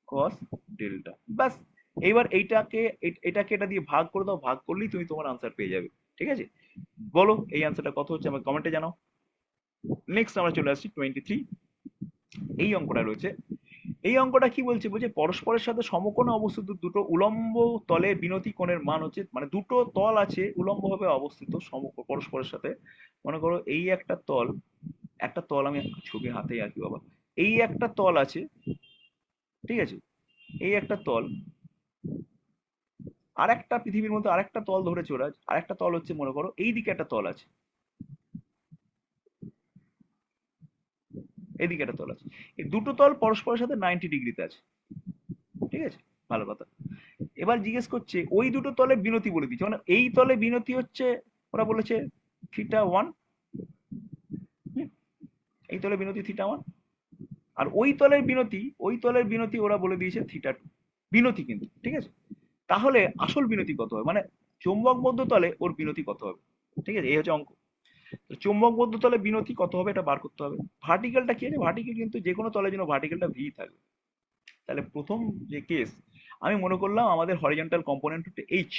কস ডেল্টা। বাস, এইবার এটাকে এটা দিয়ে ভাগ করে দাও, ভাগ করলেই তুমি তোমার আনসার পেয়ে যাবে। ঠিক আছে, বলো এই আনসারটা কত হচ্ছে আমাকে কমেন্টে জানাও। নেক্সট আমরা চলে আসছি 23, এই অঙ্কটা রয়েছে। এই অঙ্কটা কি বলছে? বলছে পরস্পরের সাথে সমকোণে অবস্থিত দুটো উলম্ব তলে বিনতি কোণের মান হচ্ছে, মানে দুটো তল আছে উলম্বভাবে অবস্থিত পরস্পরের সাথে। মনে করো এই একটা তল, একটা তল আমি ছবি হাতেই আঁকি বাবা, এই একটা তল আছে, ঠিক আছে, এই একটা তল, আর একটা পৃথিবীর মধ্যে আরেকটা তল ধরেছে ওরা, আরেকটা তল হচ্ছে মনে করো এইদিকে একটা তল আছে, এইদিকে একটা তল আছে, এই দুটো তল পরস্পরের সাথে 90 ডিগ্রিতে আছে, ঠিক আছে? ভালো কথা। এবার জিজ্ঞেস করছে ওই দুটো তলের বিনতি বলে দিচ্ছে, মানে এই তলে বিনতি হচ্ছে ওরা বলেছে θ1, এই তলে বিনতি θ1, আর ওই তলের বিনতি ওরা বলে দিয়েছে θ2, বিনতি কিন্তু, ঠিক আছে? তাহলে আসল বিনতি কত হবে, মানে চৌম্বক মধ্যতলে ওর বিনতি কত হবে? ঠিক আছে, এই হচ্ছে অঙ্ক। তো চৌম্বক মধ্যতলে বিনতি কত হবে এটা বার করতে হবে। ভার্টিক্যালটা কি আছে, ভার্টিক্যাল কিন্তু যে কোনো তলের জন্য ভার্টিক্যালটা ভি থাকবে। তাহলে প্রথম যে কেস, আমি মনে করলাম আমাদের হরিজন্টাল কম্পোনেন্ট হচ্ছে এইচ,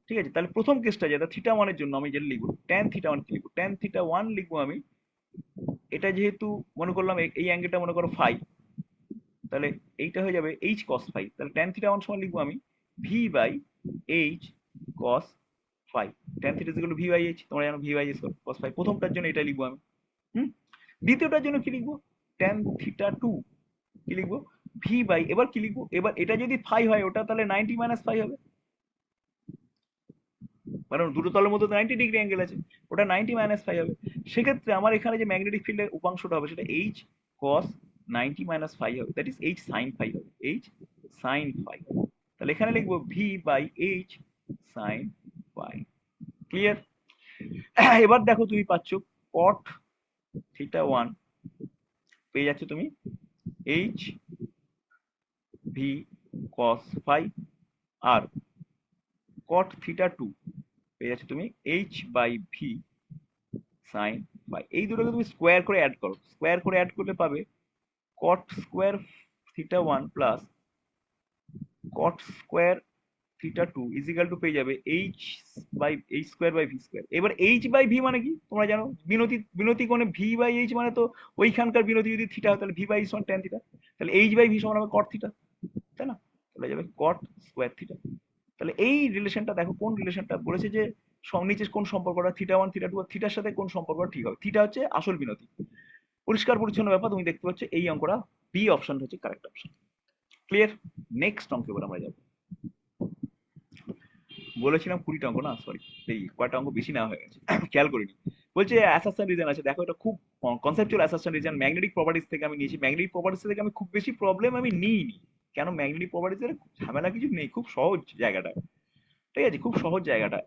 ঠিক আছে? তাহলে প্রথম কেসটা যেটা θ1 এর জন্য আমি যেটা লিখবো tan θ1 কি লিখবো, tan θ1 লিখবো আমি। এটা যেহেতু মনে করলাম এই অ্যাঙ্গেলটা মনে করো ফাই, তাহলে এইটা হয়ে যাবে এইচ কস ফাই। তাহলে tan θ1 সমান লিখবো আমি V by H cos phi. tan θ is equal to V by H, তোমরা জানো V by H cos phi. প্রথমটার জন্য এটা লিখবো আমি। হুম। দ্বিতীয়টার জন্য কি লিখবো, tan θ2 কি লিখবো, ভি বাই, এবার কি লিখবো, এবার এটা যদি ফাই হয় ওটা তাহলে 90 মাইনাস ফাই হবে, কারণ দুটো তলের মধ্যে 90 ডিগ্রি অ্যাঙ্গেল আছে, ওটা 90 মাইনাস ফাই হবে। সেক্ষেত্রে আমার এখানে যে ম্যাগনেটিক ফিল্ডের উপাংশটা হবে সেটা এইচ কস 90 মাইনাস ফাই হবে, that is H sine phi হবে, এইচ সাইন ফাই। তাহলে এখানে লিখবো V by H sine phi. Clear? এবার দেখো তুমি পাচ্ছ কট θ1 পেয়ে যাচ্ছ তুমি এইচ ভি কস ফাই, আর কট θ2 পেয়ে যাচ্ছ তুমি H by V sine phi. এই দুটোকে তুমি স্কোয়ার করে অ্যাড করো, স্কোয়ার করে অ্যাড করলে পাবে cot square θ1 plus cot square θ2 is equal to পেয়ে যাবে H by H square by V square. এবার এইচ বাই ভি মানে কি তোমরা জানো, বিনতি বিনতি কোণে ভি বাই এইচ মানে তো ওইখানকার বিনতি যদি থিটা হয় তাহলে ভি বাই এইচ সমান ট্যান থিটা, তাহলে এইচ বাই ভি সমান হবে কট থিটা, তাই না? তাহলে যাবে কট স্কোয়ার থিটা। তাহলে এই রিলেশনটা দেখো, কোন রিলেশনটা বলেছে যে নিচে কোন সম্পর্কটা θ1 θ2 আর থিটার সাথে কোন সম্পর্কটা ঠিক হবে, থিটা হচ্ছে আসল বিনতি। পরিষ্কার পরিচ্ছন্ন ব্যাপার, তুমি দেখতে পাচ্ছ এই অঙ্কটা বি অপশন হচ্ছে কারেক্ট অপশন। ক্লিয়ার? নেক্সট অঙ্কে এবার আমরা যাবো। বলেছিলাম 20টা অঙ্ক, না সরি, এই কয়টা অঙ্ক বেশি নেওয়া হয়ে গেছে, খেয়াল করিনি। বলছে অ্যাসারশন রিজন আছে, দেখো এটা খুব conceptual assertion reason, magnetic properties থেকে আমি নিয়েছি। ম্যাগনেটিক প্রপার্টিজ থেকে আমি খুব বেশি প্রবলেম আমি নিইনি, কেন ম্যাগনেটিক প্রপার্টিজের ঝামেলা কিছু নেই, খুব সহজ জায়গাটা, ঠিক আছে, খুব সহজ জায়গাটা।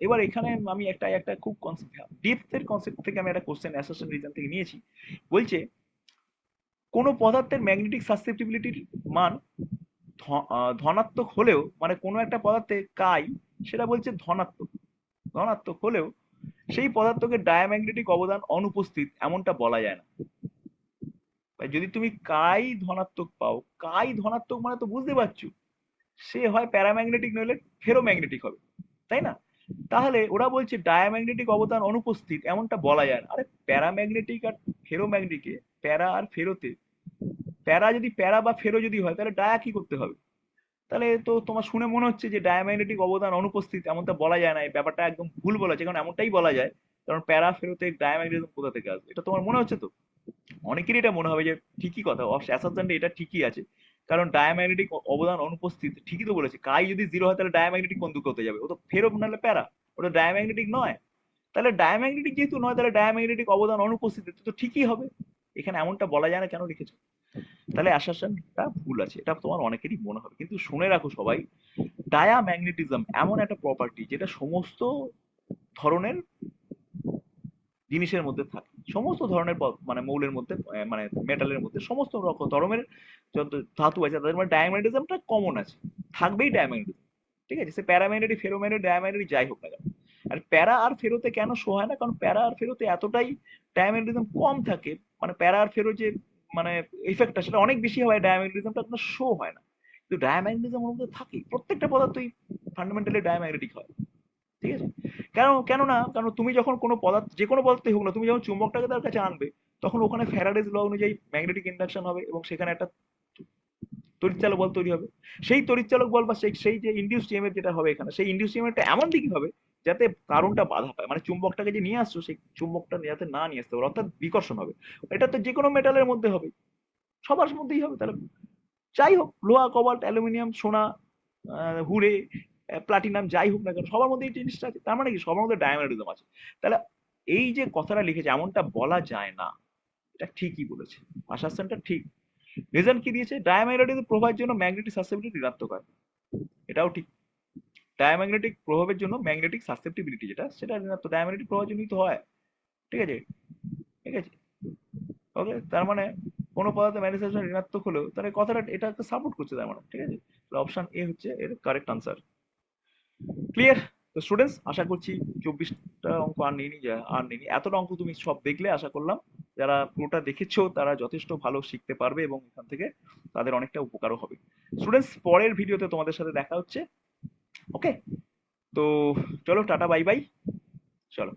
এবার এখানে আমি একটা একটা খুব ডিপথের কনসেপ্ট থেকে আমি একটা কোশ্চেন অ্যাসারশন রিজন থেকে নিয়েছি। বলছে কোন পদার্থের ম্যাগনেটিক সাসেপ্টিবিলিটির মান ধনাত্মক হলেও, মানে কোনো একটা পদার্থে কাই সেটা বলছে ধনাত্মক, ধনাত্মক হলেও সেই পদার্থকে ডায়াম্যাগনেটিক অবদান অনুপস্থিত এমনটা বলা যায় না। ভাই যদি তুমি কাই ধনাত্মক পাও, কাই ধনাত্মক মানে তো বুঝতে পারছো সে হয় প্যারাম্যাগনেটিক নইলে ফেরোম্যাগনেটিক হবে, তাই না? তাহলে ওরা বলছে ডায়াম্যাগনেটিক অবদান অনুপস্থিত এমনটা বলা যায় না। আরে প্যারাম্যাগনেটিক আর ফেরোম্যাগনেটিকে, প্যারা আর ফেরোতে, প্যারা যদি প্যারা বা ফেরো যদি হয় তাহলে ডায়া কি করতে হবে? তাহলে তো তোমার শুনে মনে হচ্ছে যে ডায়াম্যাগনেটিক অবদান অনুপস্থিত এমনটা বলা যায় না, এই ব্যাপারটা একদম ভুল বলা হচ্ছে, কারণ এমনটাই বলা যায়, কারণ প্যারা ফেরোতে ডায়াম্যাগনেটিজম কোথা থেকে আসবে, এটা তোমার মনে হচ্ছে তো? অনেকেরই এটা মনে হবে যে ঠিকই কথা, অ্যাসারশনটা এটা ঠিকই আছে, কারণ ডায়াম্যাগনেটিক অবদান অনুপস্থিত, ঠিকই তো বলেছে, কাই যদি জিরো হয় তাহলে ডায়াম্যাগনেটিক কোন দিকে হতে যাবে, ও তো ফেরো নাহলে প্যারা, ওটা ডায়াম্যাগনেটিক নয়। তাহলে ডায়াম্যাগনেটিক যেহেতু নয় তাহলে ডায়াম্যাগনেটিক অবদান অনুপস্থিত, তো ঠিকই হবে। এখানে এমনটা বলা যায় না, কেন লিখেছে? তাহলে অ্যাসারশনটা ভুল আছে, এটা তোমার অনেকেরই মনে হবে, কিন্তু শুনে রাখো সবাই, ডায়াম্যাগনেটিজম এমন একটা প্রপার্টি যেটা সমস্ত ধরনের জিনিসের মধ্যে থাকে, সমস্ত ধরনের মানে মৌলের মধ্যে, মানে মেটালের মধ্যে সমস্ত রকম ধরনের যত ধাতু আছে তাদের মধ্যে ডায়াম্যাগনেটিজমটা কমন আছে, থাকবেই ডায়াম্যাগনেটিজম, ঠিক আছে? সে প্যারাম্যাগনেটিক ফেরোম্যাগনেটিক ডায়াম্যাগনেটিক যাই হোক না কেন। আর প্যারা আর ফেরোতে কেন শো হয় না, কারণ প্যারা আর ফেরোতে এতটাই ডায়াম্যাগনেটিজম কম থাকে, মানে প্যারা আর ফেরো যে মানে ইফেক্টটা সেটা অনেক বেশি হয়, ডায়াম্যাগনেটিজমটা কোনো শো হয় না, কিন্তু ডায়াম্যাগনেটিজম ওর মধ্যে থাকে, প্রত্যেকটা পদার্থই ফান্ডামেন্টালি ডায়াম্যাগনেটিক হয়, ঠিক আছে? কেন কেন না, কারণ তুমি যখন কোনো পদার্থ, যে কোনো পদার্থই হোক না, তুমি যখন চুম্বকটাকে তার কাছে আনবে তখন ওখানে ফ্যারাডেজ ল অনুযায়ী ম্যাগনেটিক ইন্ডাকশন হবে এবং সেখানে একটা তড়িৎচালক বল তৈরি হবে। সেই তড়িৎচালক বল বা সেই সেই যে ইনডিউস ইএমএফ যেটা হবে এখানে, সেই ইনডিউস ইএমএফটা এমন দিকে হবে যাতে কারণটা বাধা পায়, মানে চুম্বকটাকে যে নিয়ে আসছো সেই চুম্বকটা যাতে না নিয়ে আসতে পারে, অর্থাৎ বিকর্ষণ হবে। এটা তো যে কোনো মেটালের মধ্যে হবে, সবার মধ্যেই হবে। তাহলে যাই হোক, লোহা কবাল্ট অ্যালুমিনিয়াম সোনা হুরে প্লাটিনাম যাই হোক না কেন সবার মধ্যে এই জিনিসটা আছে, তার মানে কি সবার মধ্যে ডায়াম্যাগনেটিজম আছে। তাহলে এই যে কথাটা লিখেছে এমনটা বলা যায় না, এটা ঠিকই বলেছে, আশা সেনটা ঠিক। রিজন কি দিয়েছে, ডায়াম্যাগনেটিক প্রভাবের জন্য ম্যাগনেটিক সাসেপ্টিবিলিটি ঋণাত্মক হয়। এটাও ঠিক। ডায়াম্যাগনেটিক প্রভাবের জন্য ম্যাগনেটিক সাসেপ্টিবিলিটি যেটা, সেটা ঋণাত্মক, ডায়াম্যাগনেটিক প্রভাবের জন্যই তো হয়। ঠিক আছে, ঠিক আছে। ওকে, তার মানে কোনো পদার্থে ম্যাগনেটাইজেশন ঋণাত্মক হলেও তার এই কথাটা এটাকে সাপোর্ট করছে, তার মানে ঠিক আছে। অপশন এ হচ্ছে এর কারেক্ট আনসার। ক্লিয়ার? তো স্টুডেন্টস, আশা করছি 24টা অঙ্ক আর নিয়ে যা আর নিয়ে এতটা অঙ্ক তুমি সব দেখলে, আশা করলাম যারা পুরোটা দেখেছো তারা যথেষ্ট ভালো শিখতে পারবে এবং এখান থেকে তাদের অনেকটা উপকারও হবে। স্টুডেন্টস, পরের ভিডিওতে তোমাদের সাথে দেখা হচ্ছে। ওকে, তো চলো টাটা বাই বাই। চলো।